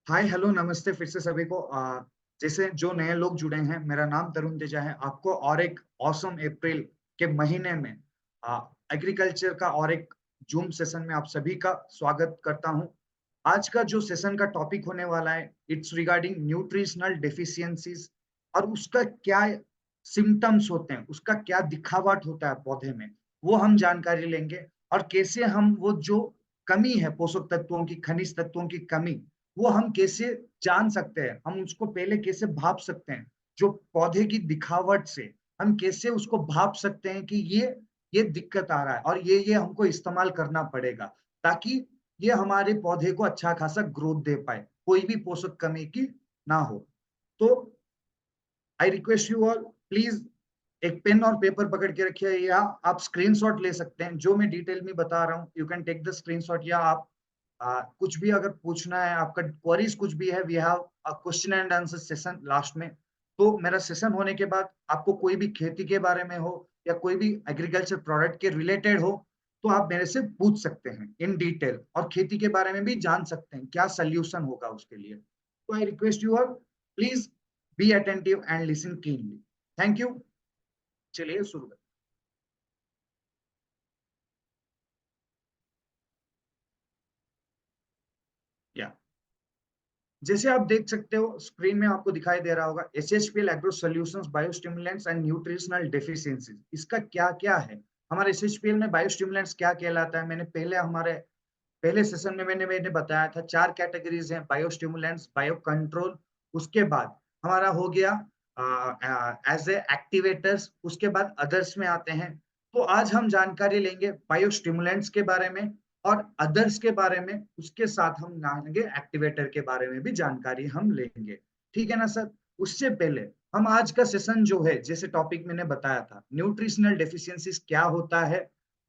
Hi hello नमस्ते फिर से सभी को। जैसे जो नए लोग जुड़े हैं, मेरा नाम तरुण तेजा है। आपको और एक ऑसम अप्रैल के महीने में एग्रीकल्चर का और एक जूम सेशन में आप सभी का स्वागत करता हूं। आज का जो सेशन का टॉपिक होने वाला है, इट्स रिगार्डिंग न्यूट्रिशनल डेफिशिएंसीज और उसका क्या सिम्टम्स होते हैं, उसका क्या दिखावट होता है पौधे में, वो हम जानकारी लेंगे। और कैसे हम वो जो कमी है पोषक तत्वों की, खनिज तत्वों की कमी, वो हम कैसे जान सकते हैं, हम उसको पहले कैसे भाप सकते हैं। जो पौधे की दिखावट से हम कैसे उसको भाप सकते हैं कि ये दिक्कत आ रहा है और ये हमको इस्तेमाल करना पड़ेगा, ताकि ये हमारे पौधे को अच्छा खासा ग्रोथ दे पाए, कोई भी पोषक कमी की ना हो। तो I request you all, please एक पेन और पेपर पकड़ के रखिए, या आप स्क्रीनशॉट ले सकते हैं। जो मैं डिटेल में बता रहा हूँ, you can take the screenshot, या आप कुछ भी अगर पूछना है, आपका क्वेरीज कुछ भी है, we have a question and answer session last में। तो मेरा सेशन होने के बाद आपको कोई भी खेती के बारे में हो या कोई भी एग्रीकल्चर प्रोडक्ट के रिलेटेड हो, तो आप मेरे से पूछ सकते हैं इन डिटेल, और खेती के बारे में भी जान सकते हैं क्या सोल्यूशन होगा उसके लिए। तो I request you all, please be attentive and listen keenly. Thank you. चलिए शुरू करते हैं। जैसे आप देख सकते हो स्क्रीन में, आपको दिखाई दे रहा होगा SHPL agro solutions biostimulants and nutritional deficiencies. इसका क्या क्या है, हमारे एसएचपीएल में बायोस्टिमुलेंट्स क्या कहलाता है। मैंने पहले हमारे पहले सेशन में मैंने बताया था, चार कैटेगरीज हैं: बायोस्टिमुलेंट्स, बायो कंट्रोल, उसके बाद हमारा हो गया एज ए एक्टिवेटर्स, उसके बाद अदर्स में आते हैं। तो आज हम जानकारी लेंगे बायोस्टिमुलेंट्स के बारे में और अदर्स के बारे में, उसके साथ हम जानेंगे एक्टिवेटर के बारे में भी जानकारी हम लेंगे। ठीक है ना सर? उससे पहले हम आज का सेशन जो है, जैसे टॉपिक मैंने बताया था, न्यूट्रिशनल डेफिशिएंसीज क्या होता है,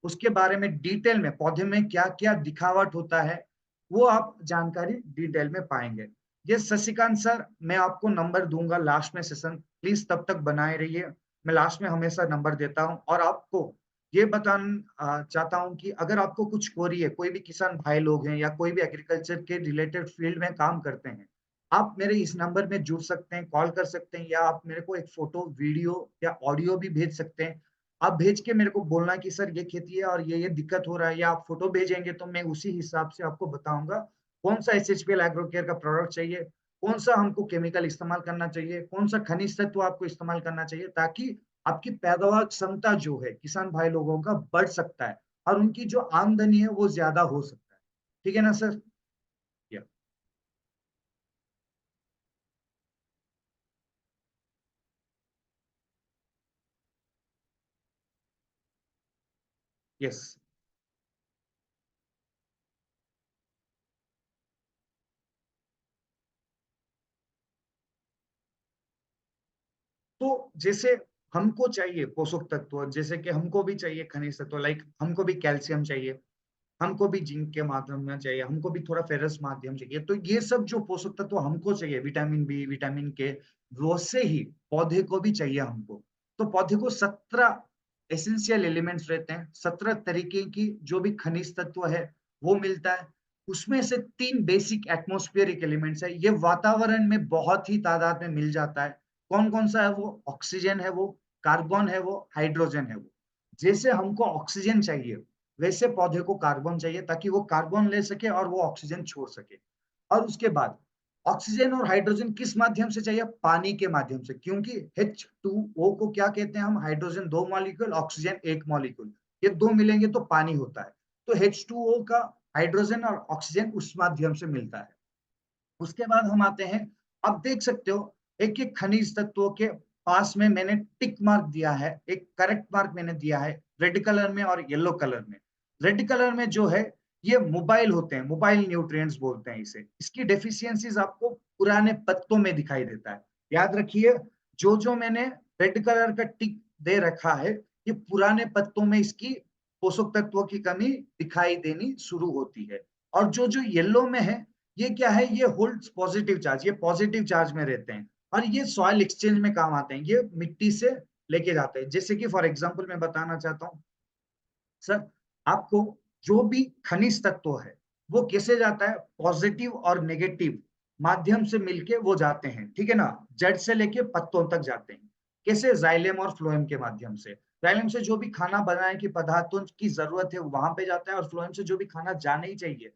उसके बारे में डिटेल में, पौधे में क्या क्या दिखावट होता है, वो आप जानकारी डिटेल में पाएंगे। ये शशिकांत सर, मैं आपको नंबर दूंगा लास्ट में सेशन, प्लीज तब तक बनाए रहिए। मैं लास्ट में हमेशा नंबर देता हूँ। और आपको ये बताना चाहता हूँ कि अगर आपको कुछ क्वेरी है, कोई भी किसान भाई लोग हैं या कोई भी एग्रीकल्चर के रिलेटेड फील्ड में काम करते हैं, आप मेरे इस नंबर में जुड़ सकते हैं, कॉल कर सकते हैं, या आप मेरे को एक फोटो, वीडियो या ऑडियो भी भेज सकते हैं। आप भेज के मेरे को बोलना कि सर ये खेती है और ये दिक्कत हो रहा है, या आप फोटो भेजेंगे तो मैं उसी हिसाब से आपको बताऊंगा कौन सा एसएचपीएल एग्रो केयर का प्रोडक्ट चाहिए, कौन सा हमको केमिकल इस्तेमाल करना चाहिए, कौन सा खनिज तत्व आपको इस्तेमाल करना चाहिए, ताकि आपकी पैदावार क्षमता जो है किसान भाई लोगों का बढ़ सकता है और उनकी जो आमदनी है वो ज्यादा हो सकता है। ठीक है ना सर? यस। तो जैसे हमको चाहिए पोषक तत्व, जैसे कि हमको भी चाहिए खनिज तत्व, लाइक हमको भी कैल्शियम चाहिए, हमको भी जिंक के माध्यम में चाहिए, हमको भी थोड़ा फेरस माध्यम चाहिए। तो ये सब जो पोषक तत्व हमको चाहिए, विटामिन बी, विटामिन के, वैसे ही पौधे को भी चाहिए हमको। तो पौधे को 17 एसेंशियल एलिमेंट्स रहते हैं, 17 तरीके की जो भी खनिज तत्व है वो मिलता है। उसमें से तीन बेसिक एटमॉस्फेरिक एलिमेंट्स है, ये वातावरण में बहुत ही तादाद में मिल जाता है। कौन कौन सा है वो? ऑक्सीजन है वो, कार्बन है वो, हाइड्रोजन है वो। जैसे हमको ऑक्सीजन चाहिए, वैसे पौधे को कार्बन चाहिए, ताकि वो कार्बन ले सके और वो ऑक्सीजन छोड़ सके। और उसके बाद ऑक्सीजन और हाइड्रोजन किस माध्यम से चाहिए? पानी के माध्यम से, क्योंकि H2O को क्या कहते हैं हम? हाइड्रोजन दो मॉलिक्यूल, ऑक्सीजन एक मॉलिक्यूल, ये दो मिलेंगे तो पानी होता है। तो H2O का हाइड्रोजन और ऑक्सीजन उस माध्यम से मिलता है। उसके बाद हम आते हैं, आप देख सकते हो एक एक खनिज तत्वों के पास में मैंने टिक मार्क दिया है, एक करेक्ट मार्क मैंने दिया है, रेड कलर में और येलो कलर में। रेड कलर में जो है, ये मोबाइल होते हैं, मोबाइल न्यूट्रिएंट्स बोलते हैं इसे। इसकी डेफिशिएंसीज आपको पुराने पत्तों में दिखाई देता है। याद रखिए, जो जो मैंने रेड कलर का टिक दे रखा है, ये पुराने पत्तों में इसकी पोषक तत्वों की कमी दिखाई देनी शुरू होती है। और जो जो येलो में है, ये क्या है? ये होल्ड्स पॉजिटिव चार्ज, ये पॉजिटिव चार्ज में रहते हैं और ये सॉइल एक्सचेंज में काम आते हैं, ये मिट्टी से लेके जाते हैं। जैसे कि फॉर एग्जांपल मैं बताना चाहता हूँ सर, आपको जो भी खनिज तत्व है वो कैसे जाता है? पॉजिटिव और नेगेटिव माध्यम से मिलके वो जाते हैं, ठीक है ना, जड़ से लेके पत्तों तक जाते हैं। कैसे? जाइलेम और फ्लोएम के माध्यम से। जाइलम से जो भी खाना बनाने की पदार्थों की जरूरत है वहां पे जाता है, और फ्लोएम से जो भी खाना जाना ही चाहिए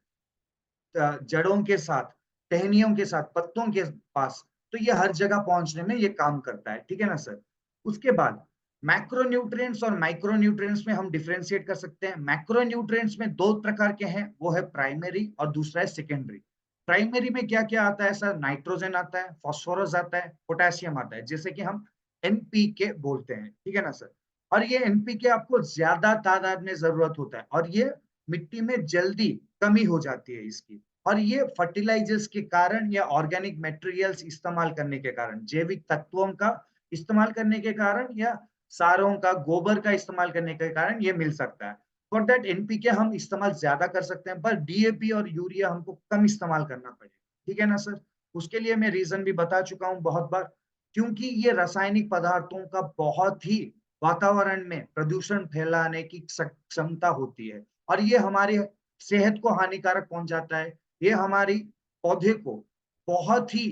जड़ों के साथ, टहनियों के साथ, पत्तों के पास, तो ये हर जगह पहुंचने में ये काम करता है, ठीक है ना सर। उसके बाद मैक्रोन्यूट्रिएंट्स और माइक्रोन्यूट्रिएंट्स में हम डिफरेंशिएट कर सकते हैं। मैक्रोन्यूट्रिएंट्स में दो प्रकार के हैं, वो है प्राइमरी और दूसरा है सेकेंडरी। प्राइमरी में क्या क्या आता है सर? नाइट्रोजन आता है, फास्फोरस आता है, पोटेशियम आता है, जैसे कि हम एनपीके बोलते हैं, ठीक है ना सर। और ये एनपीके आपको ज्यादा तादाद में जरूरत होता है, और ये मिट्टी में जल्दी कमी हो जाती है इसकी। और ये फर्टिलाइजर्स के कारण या ऑर्गेनिक मटेरियल्स इस्तेमाल करने के कारण, जैविक तत्वों का इस्तेमाल करने के कारण, या सारों का, गोबर का इस्तेमाल करने के कारण ये मिल सकता है। फॉर दैट एनपीके हम इस्तेमाल ज्यादा कर सकते हैं, पर डीएपी और यूरिया हमको कम इस्तेमाल करना पड़ेगा, ठीक है ना सर। उसके लिए मैं रीजन भी बता चुका हूँ बहुत बार, क्योंकि ये रासायनिक पदार्थों का बहुत ही वातावरण में प्रदूषण फैलाने की क्षमता होती है, और ये हमारे सेहत को हानिकारक पहुंचाता है। ये हमारी पौधे को बहुत ही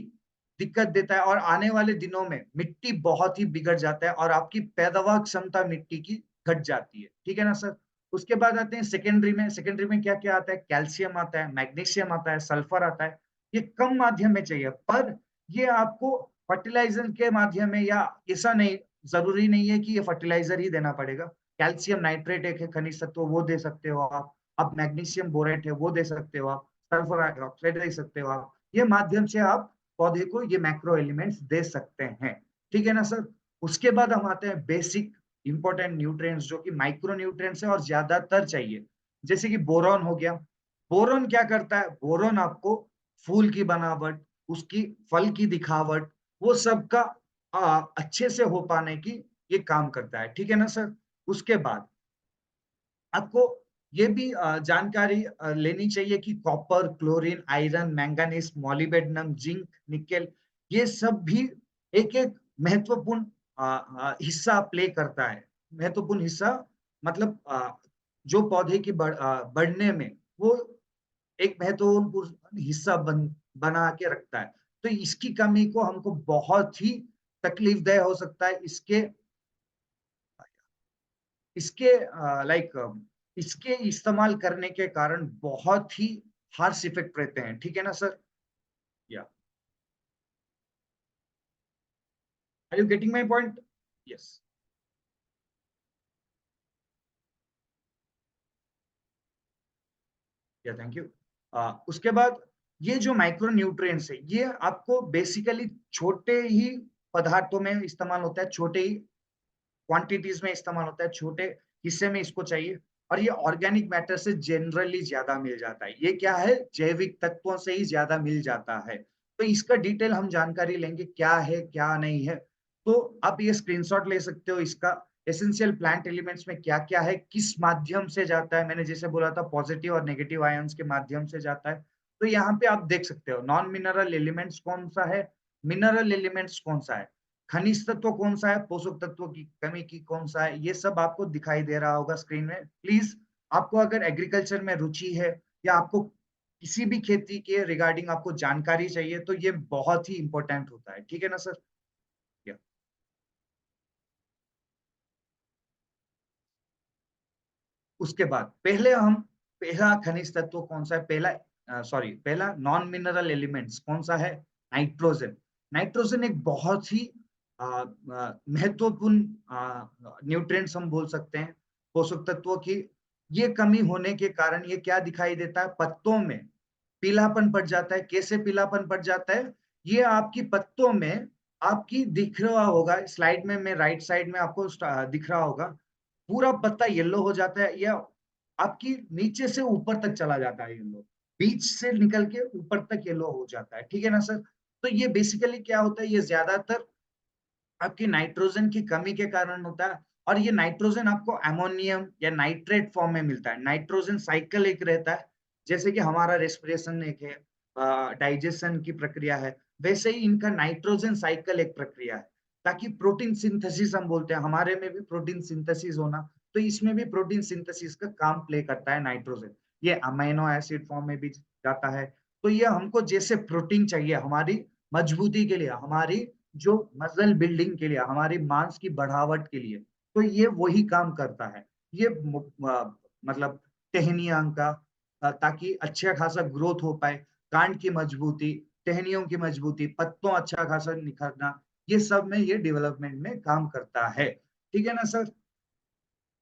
दिक्कत देता है, और आने वाले दिनों में मिट्टी बहुत ही बिगड़ जाता है, और आपकी पैदावार क्षमता मिट्टी की घट जाती है, ठीक है ना सर। उसके बाद आते हैं सेकेंडरी में। सेकेंडरी में क्या क्या आता है? कैल्शियम आता है, मैग्नीशियम आता है, सल्फर आता है। ये कम माध्यम में चाहिए, पर ये आपको फर्टिलाइजर के माध्यम में, या ऐसा नहीं, जरूरी नहीं है कि ये फर्टिलाइजर ही देना पड़ेगा। कैल्शियम नाइट्रेट एक है खनिज तत्व, वो दे सकते हो आप मैग्नीशियम बोरेट है वो दे सकते हो आप, सल्फर ऑक्साइड दे सकते हो आप। ये माध्यम से आप पौधे को ये मैक्रो एलिमेंट्स दे सकते हैं, ठीक है ना सर। उसके बाद हम आते हैं बेसिक इंपॉर्टेंट न्यूट्रिएंट्स, जो कि माइक्रो न्यूट्रिएंट्स है और ज्यादातर चाहिए, जैसे कि बोरॉन हो गया। बोरॉन क्या करता है? बोरॉन आपको फूल की बनावट, उसकी फल की दिखावट, वो सब का अच्छे से हो पाने की ये काम करता है, ठीक है ना सर। उसके बाद आपको ये भी जानकारी लेनी चाहिए कि copper, chlorine, iron, manganese, molybdenum, zinc, nickel, ये सब भी एक एक महत्वपूर्ण हिस्सा प्ले करता है। महत्वपूर्ण हिस्सा मतलब जो पौधे की बढ़ने में वो एक महत्वपूर्ण हिस्सा बना के रखता है। तो इसकी कमी को हमको बहुत ही तकलीफदेह हो सकता है। इसके इसके लाइक इसके इस्तेमाल करने के कारण बहुत ही हार्श इफेक्ट रहते हैं, ठीक है ना sir. Yeah are you getting my point? Yes. Yeah thank you. उसके बाद ये जो माइक्रो न्यूट्रिएंट्स है, ये आपको बेसिकली छोटे ही पदार्थों में इस्तेमाल होता है, छोटे ही क्वांटिटीज में इस्तेमाल होता है, छोटे हिस्से में इसको चाहिए। और ये ऑर्गेनिक मैटर से जनरली ज्यादा मिल जाता है। ये क्या है? जैविक तत्वों से ही ज्यादा मिल जाता है। तो इसका डिटेल हम जानकारी लेंगे, क्या है क्या नहीं है। तो आप ये स्क्रीनशॉट ले सकते हो इसका। एसेंशियल प्लांट एलिमेंट्स में क्या क्या है, किस माध्यम से जाता है, मैंने जैसे बोला था पॉजिटिव और नेगेटिव आयंस के माध्यम से जाता है। तो यहाँ पे आप देख सकते हो नॉन मिनरल एलिमेंट्स कौन सा है, मिनरल एलिमेंट्स कौन सा है, खनिज तत्व कौन सा है, पोषक तत्वों की कमी की कौन सा है, ये सब आपको दिखाई दे रहा होगा स्क्रीन में। प्लीज, आपको अगर एग्रीकल्चर में रुचि है, या आपको किसी भी खेती के रिगार्डिंग आपको जानकारी चाहिए, तो ये बहुत ही इंपॉर्टेंट होता है, ठीक है ना सर। या उसके बाद पहला खनिज तत्व कौन सा है? पहला नॉन मिनरल एलिमेंट्स कौन सा है? नाइट्रोजन। नाइट्रोजन एक बहुत ही महत्वपूर्ण न्यूट्रिएंट्स हम बोल सकते हैं, पोषक तत्वों की। ये कमी होने के कारण ये क्या दिखाई देता है? पत्तों में पीलापन पड़ जाता है। कैसे पीलापन पड़ जाता है? ये आपकी पत्तों में आपकी दिख रहा होगा, स्लाइड में मैं राइट साइड में आपको दिख रहा होगा, पूरा पत्ता येलो हो जाता है, या आपकी नीचे से ऊपर तक चला जाता है येलो, बीच से निकल के ऊपर तक येलो हो जाता है, ठीक है ना सर। तो ये बेसिकली क्या होता है? ये ज्यादातर आपकी नाइट्रोजन की कमी के कारण होता है। और ये नाइट्रोजन आपको अमोनियम या नाइट्रेट फॉर्म में मिलता है। नाइट्रोजन साइकिल एक रहता है, जैसे कि हमारा रेस्पिरेशन एक है, डाइजेशन की प्रक्रिया है, वैसे ही इनका नाइट्रोजन साइकिल एक प्रक्रिया है, ताकि प्रोटीन सिंथेसिस हम बोलते हैं, हमारे में भी प्रोटीन सिंथेसिस होना, तो इसमें भी प्रोटीन सिंथेसिस का काम प्ले करता है नाइट्रोजन। ये अमीनो एसिड फॉर्म में भी जाता है, तो ये हमको जैसे प्रोटीन चाहिए हमारी मजबूती के लिए, हमारी जो मसल बिल्डिंग के लिए, हमारी मांस की बढ़ावट के लिए, तो ये वही काम करता है। ये मतलब टहनियाँ का ताकि अच्छा खासा ग्रोथ हो पाए, कांड की मजबूती, टहनियों की मजबूती, पत्तों अच्छा खासा निखरना, ये सब में ये डेवलपमेंट में काम करता है। ठीक है ना सर?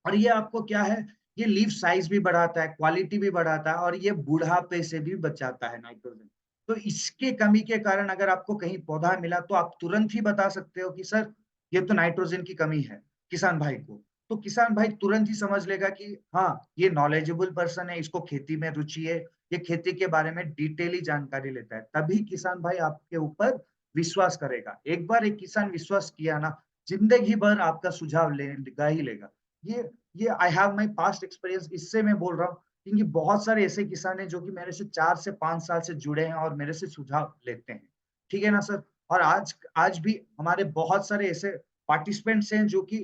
और ये आपको क्या है, ये लीफ साइज भी बढ़ाता है, क्वालिटी भी बढ़ाता है और ये बुढ़ापे से भी बचाता है नाइट्रोजन। तो इसके कमी के कारण अगर आपको कहीं पौधा मिला तो आप तुरंत ही बता सकते हो कि सर ये तो नाइट्रोजन की कमी है किसान भाई को। तो किसान भाई तुरंत ही समझ लेगा कि हाँ, ये नॉलेजेबल पर्सन है, इसको खेती में रुचि है, ये खेती के बारे में डिटेली जानकारी लेता है। तभी किसान भाई आपके ऊपर विश्वास करेगा। एक बार एक किसान विश्वास किया ना, जिंदगी भर आपका सुझाव लेगा ही लेगा। ये ये I have my past experience, इससे मैं बोल रहा हूँ क्योंकि बहुत सारे ऐसे किसान हैं जो कि मेरे से 4 से 5 साल से जुड़े हैं और मेरे से सुझाव लेते हैं। ठीक है ना सर? और आज आज भी हमारे बहुत सारे ऐसे पार्टिसिपेंट्स हैं जो कि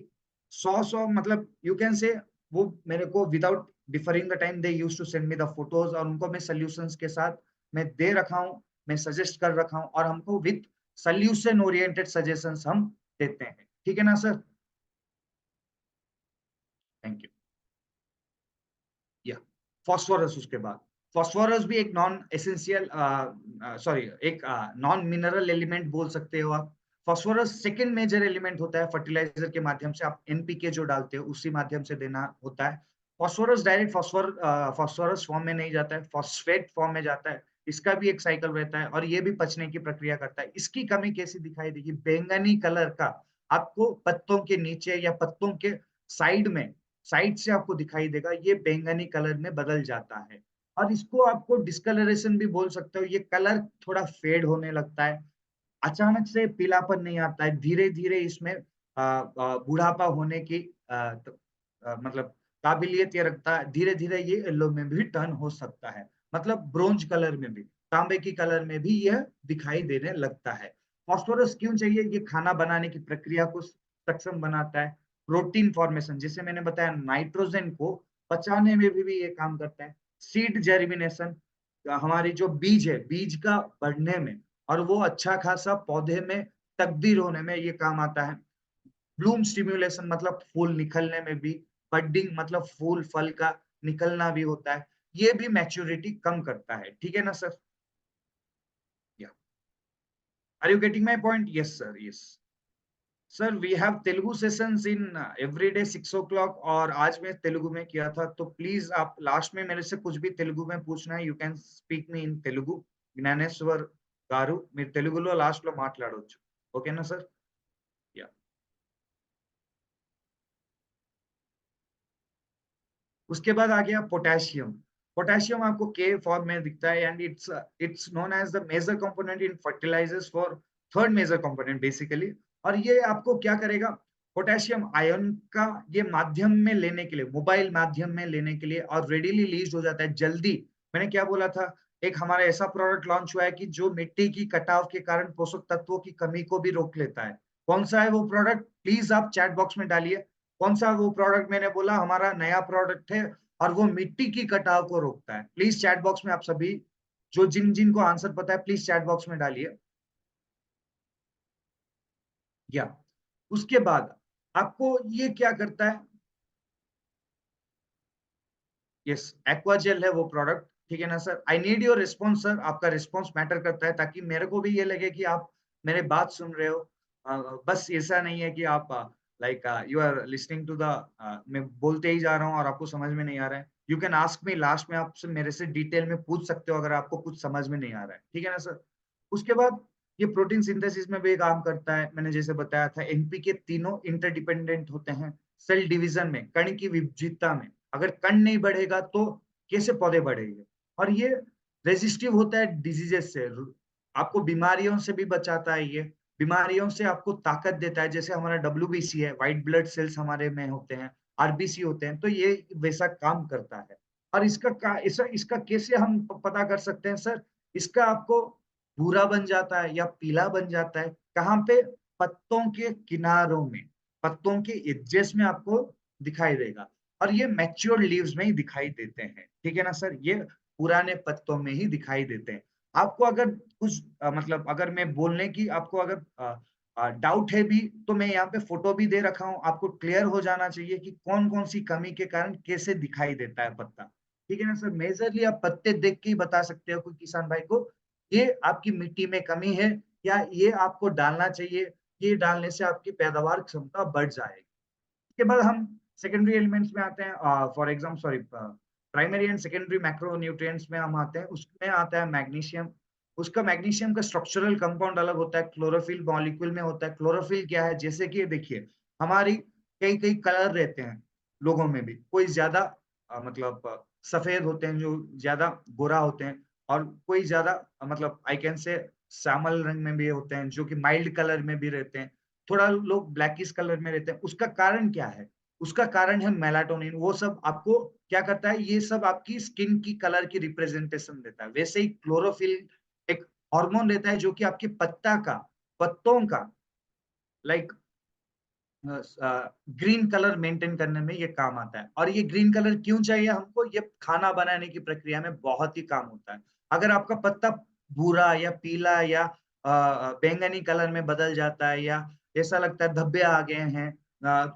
100 मतलब यू कैन से वो मेरे को without differing the time they used to send me the photos और उनको मैं सॉल्यूशंस के साथ मैं दे रखा हूँ, मैं सजेस्ट कर रखा हूँ और हमको विद सॉल्यूशन ओरिएंटेड सजेशंस हम देते हैं। ठीक है ना सर? Thank you. या फास्फोरस उसके बाद फास्फोरस भी एक नॉन एसेंशियल सॉरी एक नॉन मिनरल एलिमेंट बोल सकते हो आप। फास्फोरस सेकंड मेजर एलिमेंट होता है फर्टिलाइजर के माध्यम से, आप एनपीके जो डालते हो उसी माध्यम से देना होता है। फास्फोरस डायरेक्ट फास्फोरस फॉर्म में नहीं जाता है, फॉस्फेट फॉर्म में जाता है। इसका भी एक साइकिल रहता है और ये भी पचने की प्रक्रिया करता है। इसकी कमी कैसी दिखाई देगी, बैंगनी कलर का आपको पत्तों के नीचे या पत्तों के साइड में, साइड से आपको दिखाई देगा, ये बैंगनी कलर में बदल जाता है। और इसको आपको डिस्कलरेशन भी बोल सकते हो, ये कलर थोड़ा फेड होने लगता है। अचानक से पीलापन नहीं आता है, धीरे-धीरे इसमें बुढ़ापा होने की मतलब काबिलियत ये रखता है, धीरे-धीरे ये येलो में भी टर्न हो सकता है। मतलब ब्रोंज कलर में भी, तांबे की कलर में भी यह दिखाई देने लगता है। फास्फोरस क्यों चाहिए? ये खाना बनाने की प्रक्रिया को सक्षम बनाता है। प्रोटीन फॉर्मेशन, जैसे मैंने बताया नाइट्रोजन को पचाने में भी ये काम करता है। सीड जर्मिनेशन, हमारी जो बीज है, बीज का बढ़ने में और वो अच्छा खासा पौधे में तब्दील होने में ये काम आता है। ब्लूम स्टिम्युलेशन मतलब फूल निकलने में भी, बडिंग मतलब फूल फल का निकलना भी होता है। ये भी मैच्योरिटी कम करता है। ठीक है ना sir? Yeah are you getting my point? Yes sir, yes. Sir we have Telugu sessions in everyday 6 o'clock और आज मैं तेलुगु में किया था, तो प्लीज आप लास्ट में मेरे से कुछ भी तेलुगु में पूछना है, you can speak me in Telugu. Gyaneshwar గారు మీరు తెలుగులో లాస్ట్ లో మాట్లాడొచ్చు. ఓకేనా सर? या उसके बाद आ गया पोटेशियम। पोटेशियम आपको के फॉर्म में दिखता है and it's known as the major component in fertilisers for third major component basically. और ये आपको क्या करेगा, पोटेशियम आयन का ये माध्यम में लेने के लिए, मोबाइल माध्यम में लेने के लिए और रेडिली लीज हो जाता है जल्दी। मैंने क्या बोला था, एक हमारा ऐसा प्रोडक्ट लॉन्च हुआ है कि जो मिट्टी की कटाव के कारण पोषक तत्वों की कमी को भी रोक लेता है। कौन सा है वो प्रोडक्ट, प्लीज आप चैट बॉक्स में डालिए। कौन सा वो प्रोडक्ट, मैंने बोला हमारा नया प्रोडक्ट है और वो मिट्टी की कटाव को रोकता है। प्लीज चैट बॉक्स में आप सभी जो जिन जिन को आंसर पता है प्लीज चैट बॉक्स में डालिए। या उसके बाद आपको ये क्या करता है, यस एक्वाजेल है वो प्रोडक्ट। ठीक है ना sir? I need your response sir, आपका रिस्पॉन्स मैटर करता है ताकि मेरे को भी ये लगे कि आप मेरे बात सुन रहे हो। बस ऐसा नहीं है कि आप like you are listening to the, मैं बोलते ही जा रहा हूँ और आपको समझ में नहीं आ रहा है। You can ask me, last में आपसे मेरे से डिटेल में पूछ सकते हो अगर आपको कुछ समझ में नहीं आ रहा है। ठीक है ना सर? उसके बाद ये प्रोटीन सिंथेसिस में भी काम करता है। मैंने जैसे बताया था एनपीके तीनों इंटरडिपेंडेंट होते हैं सेल डिवीजन में, कण की विविधता में। अगर कण नहीं बढ़ेगा तो कैसे पौधे बढ़ेंगे? और ये रेजिस्टिव होता है डिजीजेस से, आपको बीमारियों से भी बचाता है ये, बीमारियों से आपको ताकत देता है। जैसे हमारा डब्ल्यूबीसी है, व्हाइट ब्लड सेल्स हमारे में होते हैं, आरबीसी होते हैं, तो ये वैसा काम करता है। और इसका कैसे हम पता कर सकते हैं सर? इसका आपको भूरा बन जाता है या पीला बन जाता है, कहाँ पे? पत्तों के किनारों में, पत्तों के एजेस में आपको दिखाई देगा। और ये मैच्योर लीव्स में ही दिखाई देते हैं। ठीक है ना सर? ये पुराने पत्तों में ही दिखाई देते हैं। आपको अगर कुछ मतलब अगर मैं बोलने की आपको अगर डाउट है भी, तो मैं यहाँ पे फ़ोटो भी दे रखा हूँ, आपको क्लियर हो जाना चाहिए कि कौन-कौन सी कमी के कारण कैसे दिखाई देता है पत्ता। ठीक है ना सर? मेजरली आप पत्ते देख के ही बता सकते हो कोई किसान भाई को, ये आपकी मिट्टी में कमी है या ये आपको डालना चाहिए, ये डालने से आपकी पैदावार क्षमता बढ़ जाएगी। उसके बाद हम सेकेंडरी एलिमेंट्स में आते हैं for example sorry primary and secondary macro nutrients में हम आते हैं, उसमें आता है मैग्नीशियम। उसका मैग्नीशियम का स्ट्रक्चरल कंपाउंड अलग होता है, क्लोरोफिल मॉलिक्यूल में होता है। क्लोरोफिल क्या है? जैसे कि देखिए, हमारी कई-कई कलर रहते हैं लोगों में भी। कोई ज़्यादा मतलब सफ़ेद होते हैं, जो ज़्यादा गोरा होते हैं और कोई ज़्यादा मतलब आई कैन से श्यामल रंग में भी होते हैं, जो कि माइल्ड कलर में भी रहते हैं। थोड़ा लोग ब्लैकिश कलर में रहते हैं, उसका कारण क्या है? उसका कारण है मेलाटोनिन, वो सब आपको क्या करता है, ये सब आपकी स्किन की कलर की रिप्रेजेंटेशन देता है। वैसे ही क्लोरोफिल एक हार्मोन रहता है जो कि आपके पत्तों का लाइक ग्रीन कलर मेंटेन करने में ये काम आता है। और ये ग्रीन कलर क्यों चाहिए हमको? ये खाना बनाने की प्रक्रिया में बहुत ही काम होता है। अगर आपका पत्ता भूरा या पीला या बैंगनी कलर में बदल जाता है या ऐसा लगता है धब्बे आ गए हैं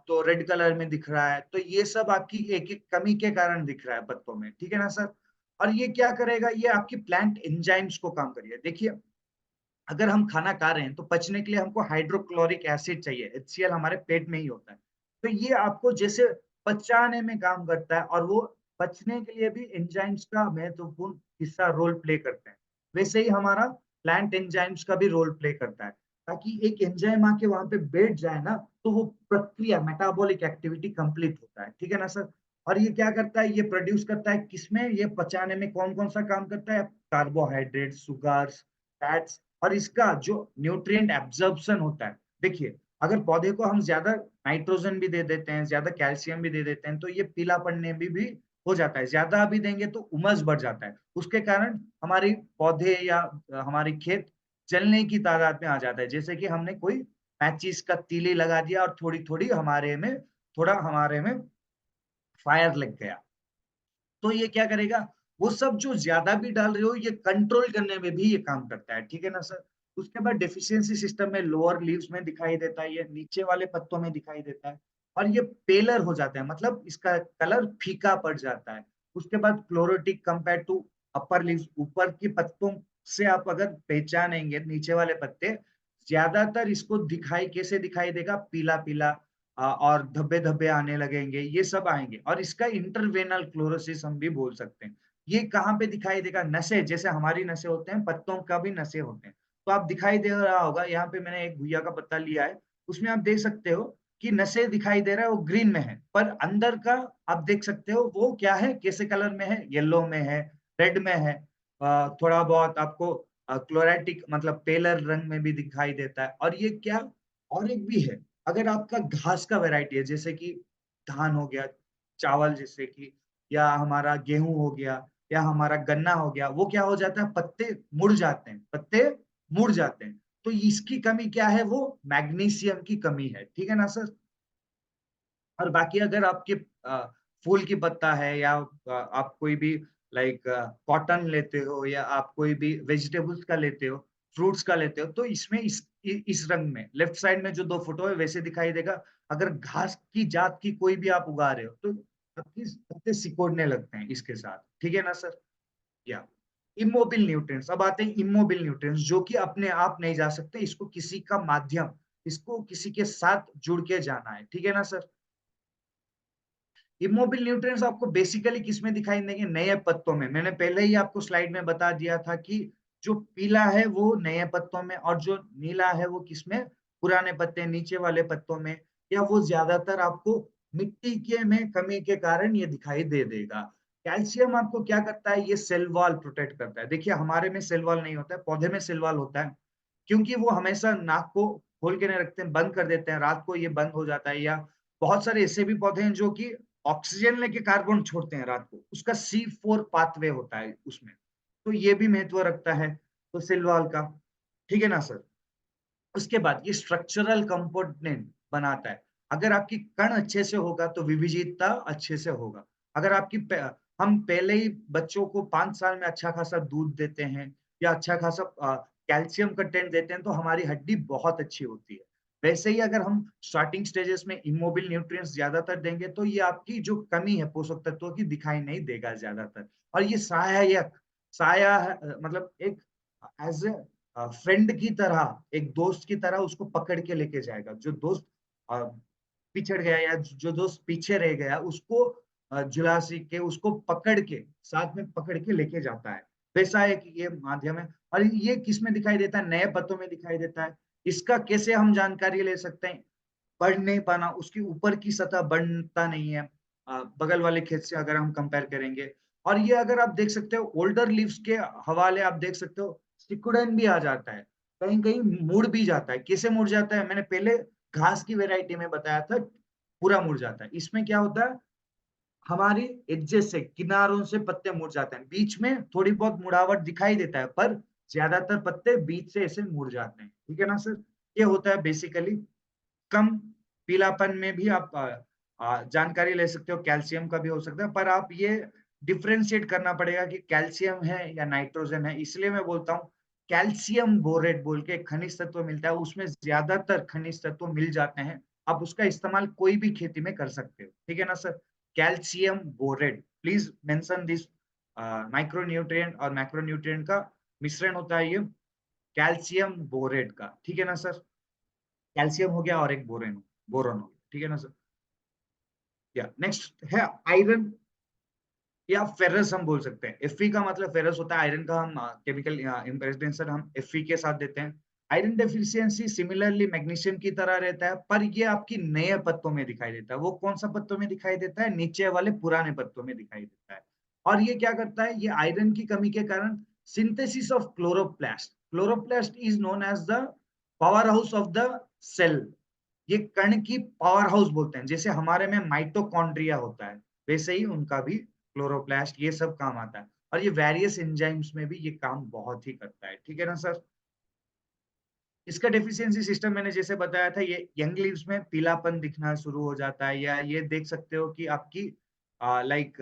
तो रेड कलर में दिख रहा है, तो ये सब आपकी एक-एक कमी के कारण दिख रहा है पत्तों में, ठीक है ना सर? और ये क्या करेगा? ये आपकी प्लांट एंजाइम्स को काम करेगा। देखिए, अगर हम खाना खा रहे हैं तो पचने के लिए हमको हाइड्रोक्लोरिक एसिड चाहिए, HCl हमारे पेट में ही होता है। तो ये आपको जैसे पचाने में काम करता है और वो पचने के लिए भी एंजाइम्स का महत्वपूर्ण हिस्सा रोल प्ले करते हैं। वैसे ही हमारा प्लांट एंजाइम्स का भी रोल प्ले करता है, ताकि एक एंजाइम आके वहाँ पे बैठ जाए ना, तो वो प्रक्रिया मेटाबॉलिक एक्टिविटी कंप्लीट होता है, ठीक है ना सर? और ये क्या करता है? ये प्रोड्यूस करता है किसमें? ये पचाने में कौन-कौन सा काम करता है? कार्बोहाइड्रेट, सुगर्स, फैट्स और इसका जो न्यूट्रिएंट एब्ज़ॉर्प्शन होता है, देखिए अगर पौधे को हम ज़्यादा नाइट्रोजन भी दे देते हैं, ज़्यादा कैल्शियम भी दे देते हैं, तो ये पीला पड़ने में भी हो जाता है। ज़्यादा भी देंगे तो उमस बढ़ जाता है। उसके कारण हमारी पौधे या हमारी खेत जलने की तादाद में आ जाता है। जैसे कि हमने कोई मैचिस का तीली लगा दिया और थोड़ी-थोड़ी हमारे में फायर लग गया। तो ये क्या करेगा, वो सब जो ज़्यादा भी डाल रहे हो, ये कंट्रोल करने में भी ये काम करता है, ठीक है ना सर? उसके बाद डेफिशिएंसी सिस्टम में लोअर लीव्स में दिखाई देता है, ये नीचे वाले पत्तों में दिखाई देता है और ये पेलर हो जाता है, मतलब इसका कलर फीका पड़ जाता है। उसके बाद chlorotic compared to upper leaves, ऊपर के पत्तों से आप अगर पहचानेंगे नीचे वाले पत्ते, ज़्यादातर इसको दिखाई कैसे दिखाई देगा, पीला-पीला और धब्बे-धब्बे आने लगेंगे, ये सब आएँगे और इसका इंटरवेनल क्लोरोसिस हम भी बोल सकते हैं। ये कहाँ पे दिखाई देगा? नसें, जैसे हमारी नसें होते हैं, पत्तों का भी नसें होते हैं। तो आप दिखाई दे रहा होगा, यहाँ पे मैंने एक घुइया का पत्ता लिया है, उसमें आप देख सकते हो कि नसें दिखाई दे रहा है, वो ग्रीन में है, पर अंदर का आप देख सकते हो वो क्या है, कैसे कलर में है? येलो में है, रेड में है थोड़ा बहुत आपको क्लोरैटिक मतलब पेलर रंग में भी दिखाई देता है और ये क्या और एक भी है, अगर आपका घास का वैरायटी है जैसे कि धान हो गया, चावल जैसे कि या हमारा गेहूँ हो गया या हमारा गन्ना हो गया, वो क्या हो जाता है पत्ते मुड़ जाते हैं। तो इसकी कमी क्या है वो मैग्नीशियम की कमी है, ठीक है ना सर? और बाकी अगर आपके फूल की पत्ता है या आप कोई भी लाइक कॉटन लेते हो या आप कोई भी वेजिटेबल्स का लेते हो, फ्रूट्स का लेते हो, तो इसमें इस रंग में लेफ्ट साइड में जो 2 फोटो है वैसे दिखाई देगा। अगर घास की जात की कोई भी आप उगा रहे हो, तो आपकी पत्ते सिकुड़ने लगते हैं इसके साथ, ठीक है ना सर? या इम्मोबिल न्यूट्रिएंट्स, अब आते हैं इम्मोबिल न्यूट्रिएंट्स जो कि अपने आप नहीं जा सकते, इसको किसी के साथ जुड़ के जाना है, ठीक है ना सर? इमोबिल न्यूट्रिएंट्स आपको बेसिकली किसमें दिखाई देंगे? नए पत्तों में। मैंने पहले ही आपको स्लाइड में बता दिया था कि जो पीला है वो नए पत्तों में और जो नीला है वो किसमें? पुराने पत्ते नीचे वाले पत्तों में या वो ज़्यादातर आपको मिट्टी के में कमी के कारण ये दिखाई दे देगा। कैल्शियम आपको क्या करता है? ये सेल वॉल प्रोटेक्ट करता है। देखिए हमारे में सेल वॉल नहीं होता है, पौधे में सेल वॉल होता है। क्योंकि वो हमेशा नाक को खोल के नहीं रखते हैं, बंद कर देते हैं, रात को ये बंद हो जाता है या बहुत सारे ऐसे भी पौधे हैं जो कि ऑक्सीजन लेके कार्बन छोड़ते हैं रात को, उसका C4 पाथवे होता है उसमें, तो ये भी महत्व रखता है, तो सेल वॉल का, ठीक है ना सर? उसके बाद ये स्ट्रक्चरल कंपोनेंट बनाता है। अगर आपकी कण अच्छे से होगा तो विविधता अच्छे से होगा। अगर आपकी हम पहले ही बच्चों को 5 साल में अच्छा खासा दूध देते हैं, या अच्छा खासा कैल्शियम कंटेंट देते हैं तो हमारी हड्डी बहुत अच्छी होती है। वैसे ही अगर हम स्टार्टिंग स्टेजेस में इमोबिल न्यूट्रिएंट्स ज्यादातर देंगे तो ये आपकी जो कमी है पोषक तत्वों की दिखाई नहीं देगा ज्यादातर। और ये सहायक साया है, मतलब एक एज ए फ्रेंड की तरह, एक दोस्त की तरह उसको पकड़ के लेके जाएगा। जो दोस्त अ, पिछड़ गया या जो दोस्त पीछे रह गया उसको झुला सीख के उसको पकड़ के साथ में पकड़ के लेके जाता है। वैसा एक ये माध्यम है। और ये किस में दिखाई देता है? नए पत्तों में दिखाई देता है। इसका कैसे हम जानकारी ले सकते हैं? बढ़ नहीं पाना, उसकी ऊपर की सतह बढ़ता नहीं है बगल वाले खेत से अगर हम कंपेयर करेंगे। और ये अगर आप देख सकते हो ओल्डर लीव्स के हवाले आप देख सकते हो सिकुड़न भी आ जाता है, कहीं-कहीं मुड़ भी जाता है। कैसे मुड़ जाता है? मैंने पहले घास की वैरायटी में बताया था, पूरा मुड़ जाता है। इसमें क्या होता है? हमारी एजेस से, किनारों से पत्ते मुड़ जाते हैं। बीच में थोड़ी बहुत मुड़ावट दिखाई देता है, पर ज्यादातर पत्ते बीच से ऐसे मुड़ जाते हैं। ठीक है ना सर? ये होता है बेसिकली। कम पीलापन में भी आप जानकारी ले सकते हो, कैल्शियम का भी हो सकता है, पर आप ये डिफरेंशिएट करना पड़ेगा कि कैल्शियम है या नाइट्रोजन है। इसलिए मैं बोलता हूँ कैल्शियम बोरेट बोल के एक खनिज तत्व मिलता है, उसमें ज्यादातर खनिज तत्व मिल जाते हैं। आप उसका इस्तेमाल कोई भी खेती में कर सकते हो। ठीक है ना sir? Calcium borate, please mention this. Micronutrient और मैक्रोन्यूट्रिएंट का मिश्रण होता है ये, कैल्शियम बोरेट का। ठीक है ना सर? कैल्शियम हो गया और एक बोरोन हो गया। ठीक है ना सर? या नेक्स्ट है आयरन या फेरस, हम बोल सकते हैं। Fe का मतलब फेरस होता है, आयरन का हम केमिकल इंप्रेशन हम Fe के साथ देते हैं। आयरन डेफिशिएंसी सिमिलरली मैग्नीशियम की तरह रहता है, पर ये आपकी नए पत्तों में दिखाई देता है। वो कौन सा पत्तों में दिखाई देता है? नीचे वाले पुराने पत्तों में दिखाई देता है। और ये क्या करता है? ये आयरन की कमी के कारण synthesis of chloroplast, chloroplast is known as the power house of the cell. ये कण की पावर हाउस बोलते हैं। जैसे हमारे में माइटोकॉन्ड्रिया होता है, वैसे ही उनका भी क्लोरोप्लास्ट ये सब काम आता है। और ये वेरियस एंजाइम्स में भी ये काम बहुत ही करता है। ठीक है ना सर? इसका डेफिशिएंसी सिस्टम मैंने जैसे बताया था, ये यंग लीव्स में पीलापन दिखना शुरू हो जाता है, या ये देख सकते हो कि आपकी लाइक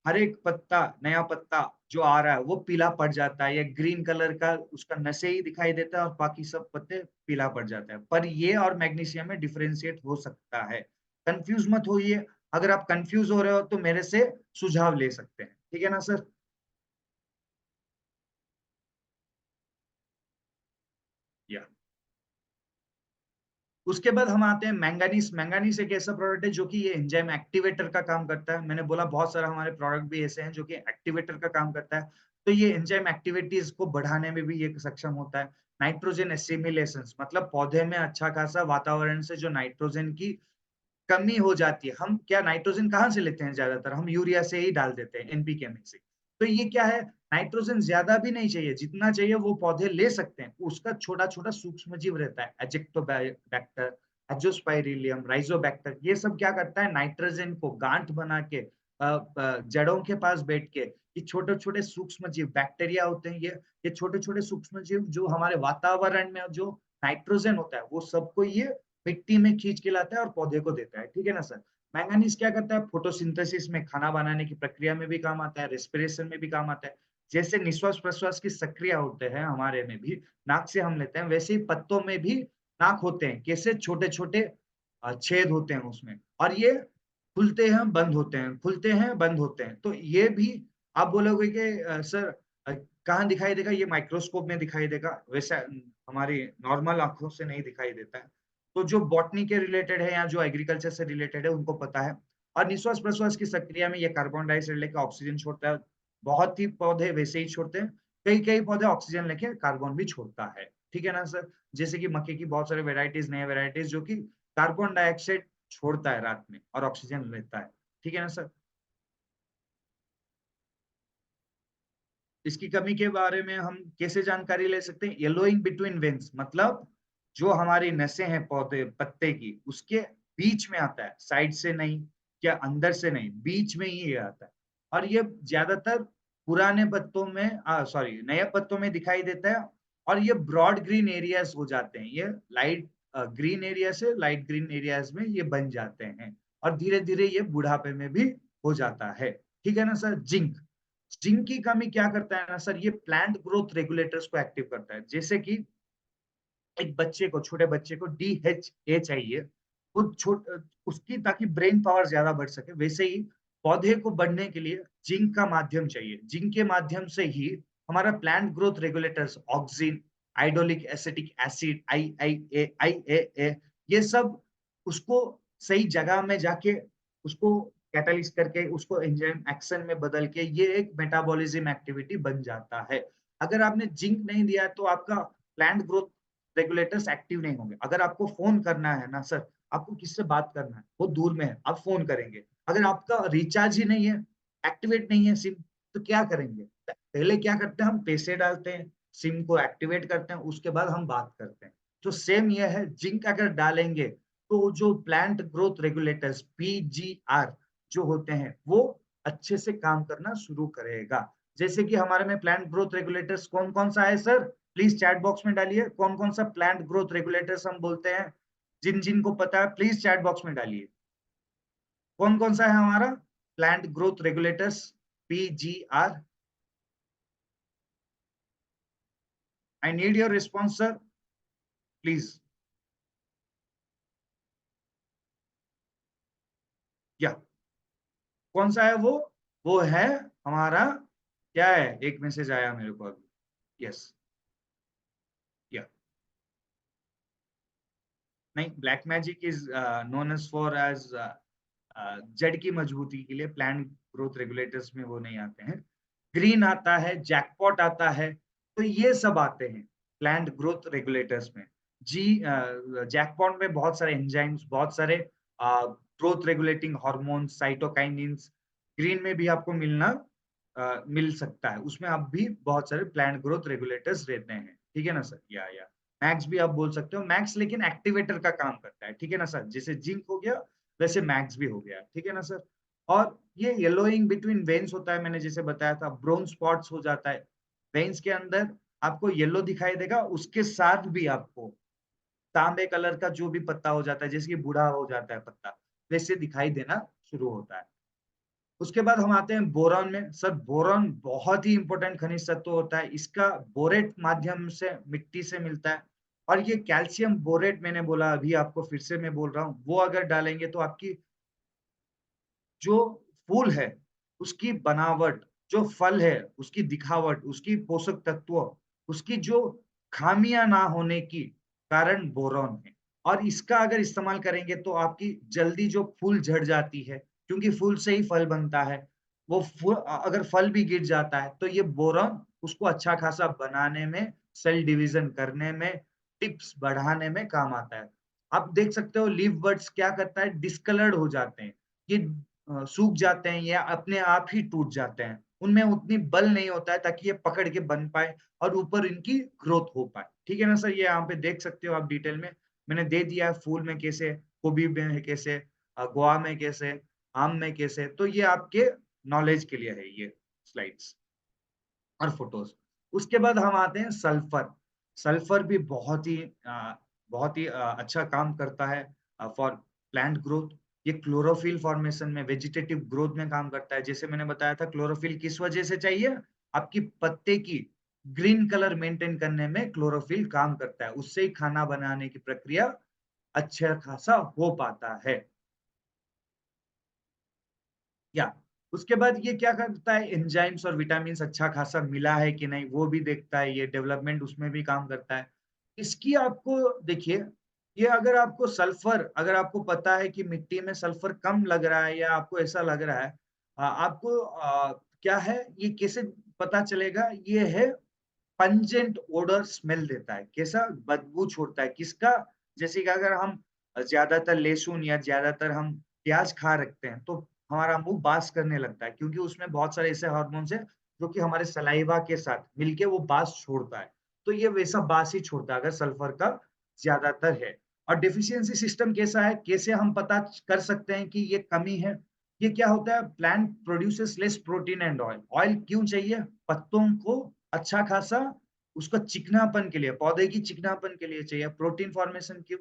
हर एक पत्ता, नया पत्ता जो आ रहा है वो पीला पड़ जाता है, या ग्रीन कलर का उसका नशे ही दिखाई देता है और बाकी सब पत्ते पीला पड़ जाता है। पर ये और मैग्नीशियम में डिफरेंशिएट हो सकता है। कंफ्यूज मत होइए। अगर आप कंफ्यूज हो रहे हो तो मेरे से सुझाव ले सकते हैं। ठीक है ना सर? या उसके बाद हम आते हैं मैंगानीज। मैंगानीज एक ऐसा प्रोडक्ट है जो कि ये एंजाइम एक्टिवेटर का काम करता है। मैंने बोला बहुत सारा हमारे प्रोडक्ट भी ऐसे हैं जो कि एक्टिवेटर का काम करता है। तो ये एंजाइम एक्टिविटीज को बढ़ाने में भी ये सक्षम होता है। नाइट्रोजन एसिमिलेशन, मतलब पौधे में अच्छा खासा वातावरण से जो नाइट्रोजन की कमी हो जाती है। हम क्या नाइट्रोजन कहाँ से लेते हैं? ज्यादातर हम यूरिया से ही डाल देते हैं, एनपीके में से। तो ये क्या है? नाइट्रोजन ज्यादा भी नहीं चाहिए, जितना चाहिए वो पौधे ले सकते हैं। उसका छोटा छोटा सूक्ष्म जीव रहता है, एजिक्टोबैक्टर, एजोस्पाइरिलियम, राइजोबैक्टर। ये सब क्या करता है? नाइट्रोजन को गांठ बना के जड़ों के पास बैठ के, ये छोटे छोटे सूक्ष्म जीव बैक्टीरिया होते हैं, ये छोटे छोटे सूक्ष्म जीव जो हमारे वातावरण में जो नाइट्रोजन होता है वो सबको ये मिट्टी में खींच के लाता है और पौधे को देता है। ठीक है ना सर? मैंगनीज क्या करता है? फोटोसिंथेसिस में, खाना बनाने की प्रक्रिया में भी काम आता है, रेस्पिरेशन में भी काम आता है। जैसे निश्वास प्रश्वास की सक्रिया होते हैं हमारे में भी, नाक से हम लेते हैं, वैसे ही पत्तों में भी नाक होते हैं। कैसे? छोटे छोटे छेद होते हैं उसमें, और ये खुलते हैं बंद होते हैं, खुलते हैं बंद होते हैं। तो ये भी आप बोलोगे कि सर कहाँ दिखाई देगा? ये माइक्रोस्कोप में दिखाई देगा, वैसा हमारी नॉर्मल आंखों से नहीं दिखाई देता है। तो जो बॉटनी के रिलेटेड है या जो एग्रीकल्चर से रिलेटेड है उनको पता है। और निश्वास प्रश्वास की प्रक्रिया में ये कार्बन डाइऑक्साइड लेकर ऑक्सीजन छोड़ता है। बहुत ही पौधे वैसे ही छोड़ते हैं, कई कई पौधे ऑक्सीजन लेके कार्बन भी छोड़ता है। ठीक है ना सर? जैसे कि मक्के की बहुत सारे वेराइटीज, नए वेराइटीज जो कि कार्बन डाइऑक्साइड छोड़ता है रात में और ऑक्सीजन लेता है। ठीक है ना सर? इसकी कमी के बारे में हम कैसे जानकारी ले सकते हैं? येलोइंग बिटवीन वेन्स, मतलब जो हमारी नसें हैं पौधे पत्ते की, उसके बीच में आता है, साइड से नहीं, क्या अंदर से नहीं, बीच में ही ये आता है। और ये ज्यादातर पुराने पत्तों में सॉरी नए पत्तों में दिखाई देता है। और ये ब्रॉड ग्रीन एरियाज हो जाते हैं, ये लाइट ग्रीन एरिया से लाइट ग्रीन एरियाज में ये बन जाते हैं। और धीरे धीरे ये बुढ़ापे में भी हो जाता है। ठीक है ना सर? जिंक, जिंक की कमी क्या करता है ना सर, ये प्लांट ग्रोथ रेगुलेटर्स को एक्टिव करता है। जैसे कि एक बच्चे को, छोटे बच्चे को DHA चाहिए, वो उसकी ताकि ब्रेन पावर ज्यादा बढ़ सके, वैसे ही पौधे को बढ़ने के लिए जिंक का माध्यम चाहिए। जिंक के माध्यम से ही हमारा plant growth regulators auxin, indolic acetic acid, IAA, ये सब उसको सही जगह में जाके उसको कैटालिस करके उसको एंजाइम एक्शन में बदल के ये एक मेटाबॉलिज्म एक्टिविटी बन जाता है। अगर आपने जिंक नहीं दिया तो आपका प्लांट ग्रोथ रेगुलेटर्स एक्टिव नहीं होंगे। अगर आपको फोन करना है ना सर, आपको किससे बात करना है, वो दूर में है, आप फोन करेंगे। अगर आपका रिचार्ज ही नहीं है, एक्टिवेट नहीं है सिम, तो क्या करेंगे? पहले क्या करते हैं, हम पैसे डालते हैं, सिम को एक्टिवेट करते हैं, उसके बाद हम बात करते हैं। तो सेम ये है, जिंक अगर डालेंगे तो जो प्लांट ग्रोथ रेगुलेटर्स PGR जो होते हैं वो अच्छे से काम करना शुरू करेगा। जैसे कि हमारे में प्लांट ग्रोथ रेगुलेटर्स कौन कौन सा है सर, प्लीज चैट बॉक्स में डालिए कौन कौन सा प्लांट ग्रोथ रेगुलेटर्स हम बोलते हैं। जिन जिन को पता है प्लीज चैट बॉक्स में डालिए, कौन कौन सा है हमारा plant growth regulators PGR। I need your response sir, please. या कौन सा है वो है हमारा, क्या है, एक मैसेज आया मेरे को अभी। यस, या नहीं, black magic is known as for as जड़ की मजबूती के लिए, प्लांट ग्रोथ रेगुलेटर्स में वो नहीं आते हैं। ग्रीन आता है, जैकपॉट आता है, तो ये सब आते हैं प्लांट ग्रोथ रेगुलेटर्स में। जी, जैकपॉट में बहुत सारे एंजाइम्स, बहुत सारे growth regulating hormones, cytokinins, green में भी आपको मिल सकता है, उसमें आप भी बहुत सारे प्लांट ग्रोथ रेगुलेटर्स रहते हैं, ठीक है ना सर। या मैक्स भी आप बोल सकते हो, मैक्स लेकिन एक्टिवेटर का काम करता है, ठीक है ना सर। जैसे जिंक हो गया वैसे मैक्स भी हो गया, ठीक है ना सर। और ये येलोइंग बिटवीन वेन्स होता है, मैंने जैसे बताया था, ब्राउन स्पॉट्स हो जाता है वेन्स के अंदर, आपको येलो दिखाई देगा, उसके साथ भी आपको तांबे कलर का जो भी पत्ता हो जाता है, जैसे कि बूढ़ा हो जाता है पत्ता, वैसे दिखाई देना शुरू होता है। उसके बाद हम आते हैं बोरॉन में। सर बोरॉन बहुत ही इंपॉर्टेंट खनिज तत्व होता है, इसका बोरेट माध्यम से मिट्टी से मिलता है। और ये कैल्शियम बोरेट मैंने बोला, अभी आपको फिर से मैं बोल रहा हूँ, वो अगर डालेंगे तो आपकी जो फूल है उसकी बनावट, जो फल है उसकी दिखावट, उसकी पोषक तत्व, उसकी जो खामियां ना होने की कारण बोरॉन है। और इसका अगर इस्तेमाल करेंगे तो आपकी जल्दी जो फूल झड़ जाती है, क्योंकि फूल से ही फल बनता है, वो फूल अगर फल भी गिर जाता है तो ये बोरॉन उसको अच्छा खासा बनाने में, सेल डिवीजन करने में, टिप्स बढ़ाने में काम आता है। आप देख सकते हो लीफ बर्ड्स क्या करता है, डिस्कलर्ड हो जाते हैं, ये सूख जाते हैं या अपने आप ही टूट जाते हैं। उनमें उतनी बल नहीं होता है ताकि ये पकड़ के बन पाए और ऊपर इनकी ग्रोथ हो पाए, ठीक है ना सर। ये यहाँ पे देख सकते हो आप डिटेल में, मैंने दे दिया है फूल में कैसे, गोभी में कैसे, गोवा में कैसे, आम में कैसे। तो ये आपके नॉलेज के लिए है ये स्लाइड्स और फोटोज। उसके बाद हम आते हैं सल्फर। सल्फर भी बहुत ही अच्छा काम करता है फॉर प्लांट ग्रोथ। ये क्लोरोफिल फॉर्मेशन में, वेजिटेटिव ग्रोथ में काम करता है। जैसे मैंने बताया था, क्लोरोफिल किस वजह से चाहिए, आपकी पत्ते की ग्रीन कलर मेंटेन करने में क्लोरोफिल काम करता है, उससे ही खाना बनाने की प्रक्रिया अच्छा खासा हो पाता है। या उसके बाद ये क्या करता है, एंजाइम्स और विटामिन्स अच्छा खासा मिला है कि नहीं वो भी देखता है, ये डेवलपमेंट उसमें भी काम करता है। इसकी आपको देखिए, ये अगर आपको सल्फर, अगर आपको पता है कि मिट्टी में सल्फर कम लग रहा है या आपको ऐसा लग रहा है, आपको क्या है, ये कैसे पता चलेगा, ये है पंजेंट ओडर स्मेल देता है, कैसा बदबू छोड़ता है, किसका, जैसे कि अगर हम ज्यादातर लहसुन या ज्यादातर हम प्याज खा रखते हैं तो हमारा मुंह बास करने लगता है, क्योंकि उसमें बहुत सारे ऐसे हार्मोन्स हैं जो कि हमारे सलाइवा के साथ मिलके वो बास छोड़ता है। तो ये वैसा बास ही छोड़ता है अगर सल्फर का ज्यादातर है। और डिफिशियंसी सिस्टम कैसा है, कैसे हम पता कर सकते हैं कि ये कमी है। ये क्या होता है, plant produces less protein and oil. Oil क्यों चाहिए, पत्तों को अच्छा खासा उसका चिकनापन के लिए, पौधे की चिकनापन के लिए चाहिए। प्रोटीन फॉर्मेशन क्यों,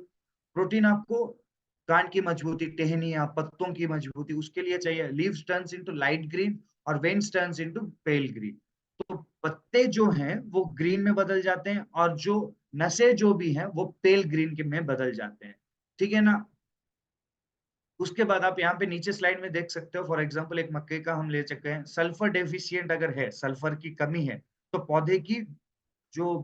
प्रोटीन आपको कांड की मजबूती, टहनियां, पत्तों की मजबूती, उसके लिए चाहिए। Leaves turns into light green और वेन्स टर्न्स इनटू पेल ग्रीन। तो पत्ते जो हैं वो ग्रीन में बदल जाते हैं और जो नसें जो भी हैं वो पेल ग्रीन के में बदल जाते हैं, ठीक है ना। उसके बाद आप यहाँ पे नीचे स्लाइड में देख सकते हो, फॉर एग्जांपल एक मक्के का हम ले चुके हैं, सल्फर डेफिशिएंट अगर है, सल्फर की कमी है, तो पौधे की जो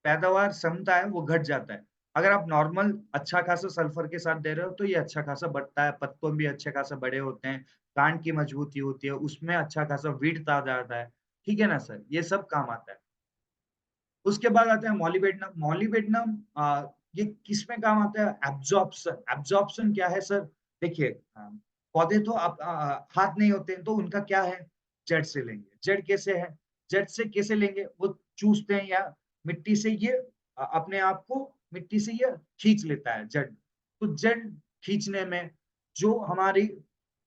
पैदावार क्षमता है वो घट जाता है। अगर आप नॉर्मल अच्छा खासा सल्फर के साथ दे रहे हो तो ये अच्छा खासा बढ़ता है, पत्तों भी अच्छे खासा बड़े होते हैं, कांड की मजबूती होती है, उसमें अच्छा खासा विड्थ आ जाता है। ठीक है ना सर? ये सब काम आता है। उसके बाद आता है मॉलिबेडनम। मॉलिबेडनम ये किसमें काम आता है? एब्जॉर्प्शन। एब्जॉर्प्शन क्या है सर? देखिए पौधे तो आप हाथ नहीं होते हैं तो उनका क्या है? जड़ से लेंगे। जड़ कैसे है? जड़ से कैसे लेंगे? वो चूसते हैं या मिट्टी से ये अपने आप को मिट्टी से ये खींच लेता है जड़। तो जड़ खींचने में जो हमारी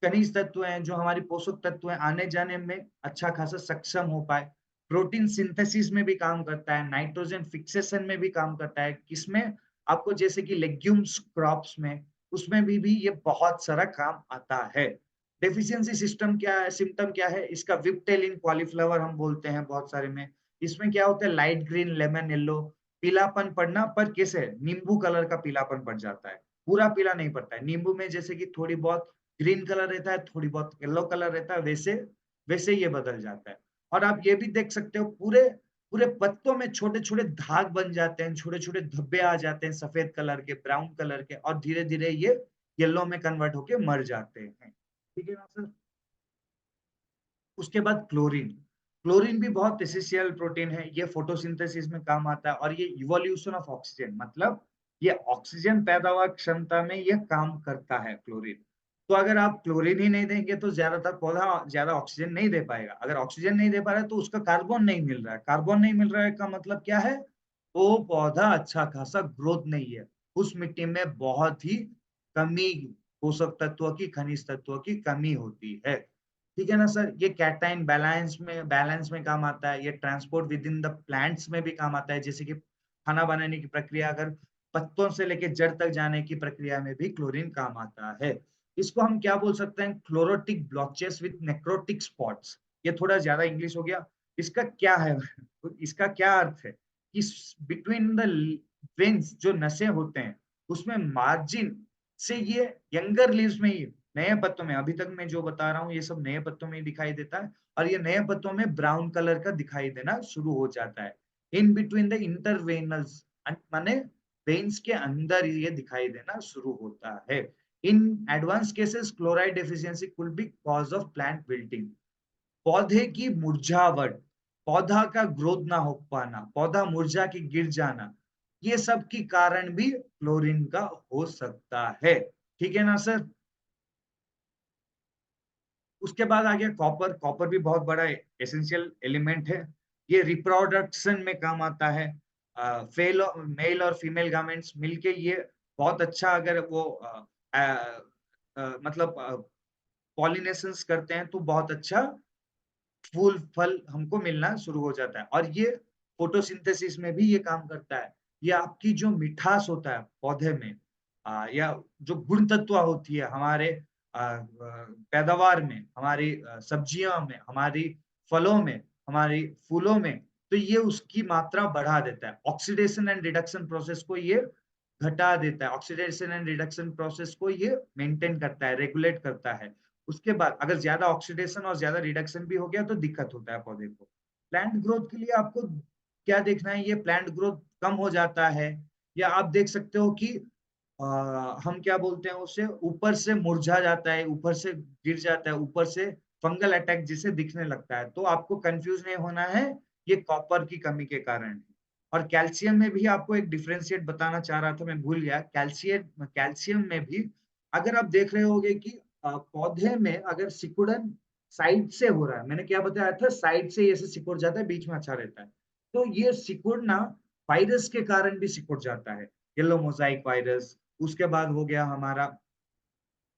खनिज तत्व हैं, जो हमारी पोषक तत्व हैं, आने-जाने में अच्छा खासा सक्षम हो पाए। प्रोटीन सिंथेसिस में भी काम करता है, नाइट्रोजन फिक्सेशन में भी काम करता है। किसमें? आपको जैसे कि लेग्यूम्स क्रॉप्स में, उसमें भी ये बहुत सारा काम आता है। डेफिशिएंसी सिस्टम क्या है सिम्पटम क्या है? इसका विप्टेलिन कॉलीफ्लावर हम बोलते हैं बहुत सारे में। इसमें क्या होता है? लाइट ग्रीन, लेमन येलो, पीलापन पड़ना, पर कैसे? नींबू कलर का पीलापन पड़ जाता है। पूरा पीला नहीं पड़ता है। नींबू में जैसे कि थोड़ी बहुत ग्रीन कलर रहता है, थोड़ी बहुत येलो कलर रहता है, वैसे वैसे ये बदल जाता है। और आप ये भी देख सकते हो पूरे पूरे पत्तों में छोटे-छोटे दाग बन जाते हैं, छोटे-छोटे धब्बे आ जाते हैं सफेद कलर के, ब्राउन कलर के और धीरे-धीरे ये येलो में कन्वर्ट होके मर जाते हैं। ठीक है ना सर? उसके बाद क्लोरीन। क्लोरीन भी बहुत एसेंशियल प्रोटीन है, ये फोटोसिंथेसिस में काम आता है और ये इवोल्यूशन ऑफ ऑक्सीजन मतलब ये ऑक्सीजन पैदावार क्षमता में ये काम करता है क्लोरीन। तो अगर आप क्लोरीन ही नहीं देंगे तो ज़्यादातर पौधा ज़्यादा ऑक्सीजन नहीं दे पाएगा। अगर ऑक्सीजन नहीं दे पा रहा है तो उसका कार्बन नहीं मिल रहा है। कार्बन नहीं मिल रहा है का मतलब क्या है? वो पौधा अच्छा खासा ग्रोथ नहीं है। उस मिट्टी में बहुत ही कमी पोषक तत्वों की, खनिज तत्वों की कमी होती है। ठीक है ना सर? ये कैटायन बैलेंस में काम आता है, ये transport with in the plants में भी काम आता है, जैसे कि खाना बनाने की प्रक्रिया अगर पत्तों से लेके जड़ तक जाने की प्रक्रिया में भी क्लोरीन काम आता है। इसको हम क्या बोल सकते हैं? Chlorotic blotches with necrotic spots. ये थोड़ा ज़्यादा इंग्लिश हो गया। इसका क्या है? इसका क्या अर्थ है? इस बिटवीन द वेन्स जो नसें होते हैं, उसमें मार्जिन से ये यंगर लीव्स में ही नए पत्तों में अभी तक मैं जो बता रहा हूँ ये सब नए पत्तों में ही दिखाई देता है और ये नए पत्तों में ब्राउन कलर का दिखाई देना शुरू हो जाता है। इन बिटवीन द इंटरवेनल्स माने वेन्स के अंदर ये दिखाई देना शुरू होता है। In advance cases chloride deficiency could be cause of plant wilting. पौधे की मुरझावट, पौधा का ग्रोथ ना हो पाना, पौधा मुरझा के गिर जाना, ये सब की कारण भी क्लोरीन का हो सकता है। ठीक है ना सर? उसके बाद आ गया कॉपर। कॉपर भी बहुत बड़ा एसेंशियल एलिमेंट है। ये रिप्रोडक्शन में काम आता है। फेल मेल और फीमेल गारमेंट्स मिलके ये बहुत अच्छा अगर वो मतलब पॉलिनेशंस करते हैं तो बहुत अच्छा फूल फल हमको मिलना शुरू हो जाता है और ये फोटोसिंथेसिस में भी ये काम करता है। ये आपकी जो मिठास होता है पौधे में या जो गुण तत्व होती है हमारे पैदावार में, हमारी सब्जियों में, हमारी फलों में, हमारी फूलों में, तो ये उसकी मात्रा बढ़ा देता है। ऑक्सीडेशन एंड रिडक्शन प्रोसेस को ये घटा देता है। ऑक्सीडेशन एंड रिडक्शन प्रोसेस को ये मेंटेन करता है, रेगुलेट करता है। उसके बाद अगर ज़्यादा ऑक्सीडेशन और ज़्यादा रिडक्शन भी हो गया तो दिक्कत होता है पौधे को। प्लांट ग्रोथ के लिए आपको क्या देखना है? ये प्लांट ग्रोथ कम हो जाता है या आप देख सकते हो कि अ, हम क्या बोलते हैं उसे ऊपर से मुरझा जाता है, ऊपर से गिर जाता है, ऊपर से फंगल अटैक जिसे दिखने लगता है। तो आपको कन्फ्यूज़ नहीं होना है, ये कॉपर की कमी के कारण है। और कैल्शियम में भी आपको एक डिफरेंशिएट बताना चाह रहा था, मैं भूल गया। कैल्शियम में भी अगर आप देख रहे होंगे कि पौधे में अगर सिकुड़न साइड से हो रहा है, मैंने क्या बताया था साइड से ऐसे सिकुड़ जाता है, बीच में अच्छा रहता है। तो ये सिकुड़ना वायरस के कारण भी सिकुड़ जाता है। येलो मोज़ाइक वायरस, उसके बाद हो गया हमारा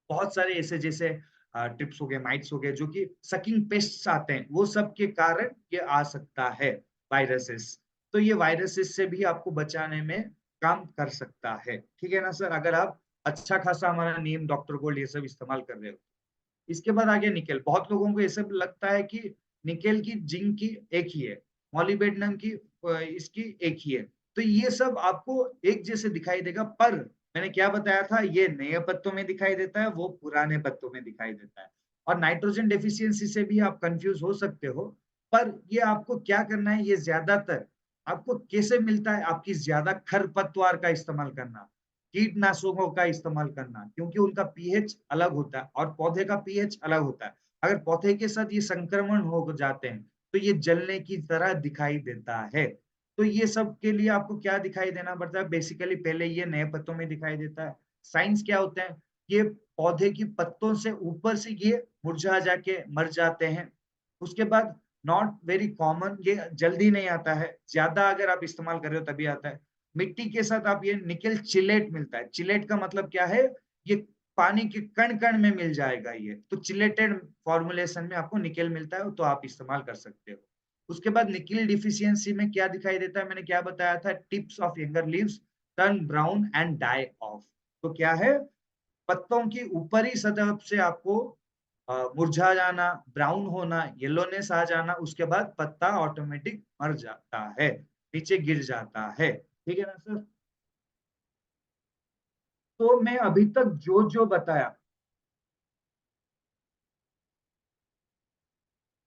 बहुत सारे ऐसे जैसे ट्रिप्स हो गए, माइट्स हो गए, जो कि सकिंग पेस्ट्स आते हैं, वो सब के कारण ये आ सकता है वायरसेस। तो ये वायरसेस से भी आपको बचाने में काम कर सकता है। ठीक है ना सर? अगर आप अच्छा खासा हमारा नीम, डॉक्टर गोल्ड ये सब इस्तेमाल कर रहे हो। इसके बाद आ गया निकेल। बहुत लोगों को ये सब लगता है कि निकेल की, जिंक की एक ही है, मॉलिब्डेनम की इसकी एक ही है। तो ये सब आपको एक जैसे दिखाई देगा, पर मैंने क्या बताया था, ये नए पत्तों में दिखाई देता है, वो पुराने पत्तों में दिखाई देता है। और नाइट्रोजन डेफिशिएंसी से भी आप कंफ्यूज हो सकते हो, पर ये आपको क्या करना है, ये ज्यादातर आपको कैसे मिलता है, आपकी ज्यादा खरपतवार का इस्तेमाल करना, कीटनाशकों का इस्तेमाल करना, क्योंकि उनका पीएच अलग होता है और पौधे का पीएच अलग होता है। अगर पौधे के साथ ये संक्रमण हो जाते हैं, तो ये जलने की तरह दिखाई देता है। तो ये सब के लिए आपको क्या दिखाई देना पड़ता है, बेसिकली पहले ये नए पत्तों में दिखाई देता है। साइंस क्या होता है, ये पौधे की पत्तों से ऊपर से ये मुरझा जाके मर जाते हैं। उसके बाद नॉट वेरी कॉमन, ये जल्दी नहीं आता है, ज्यादा अगर आप इस्तेमाल कर रहे हो तभी आता है। मिट्टी के साथ आप ये निकेल चिलेट मिलता है। चिलेट का मतलब क्या है, ये पानी के कण कण में मिल जाएगा ये, तो चिलेटेड फॉर्मुलेशन में आपको निकेल मिलता है, तो आप इस्तेमाल कर सकते हो। उसके बाद निकेल डिफिशियंसी में क्या दिखाई देता है, मैंने क्या बताया था, tips of younger leaves turn brown and die off. तो क्या है, पत्तों की ऊपरी सतह से आपको मुरझा जाना, ब्राउन होना, येलोनेस आ जाना, उसके बाद पत्ता ऑटोमेटिक मर जाता है, नीचे गिर जाता है। ठीक है ना सर? तो मैं अभी तक जो जो बताया,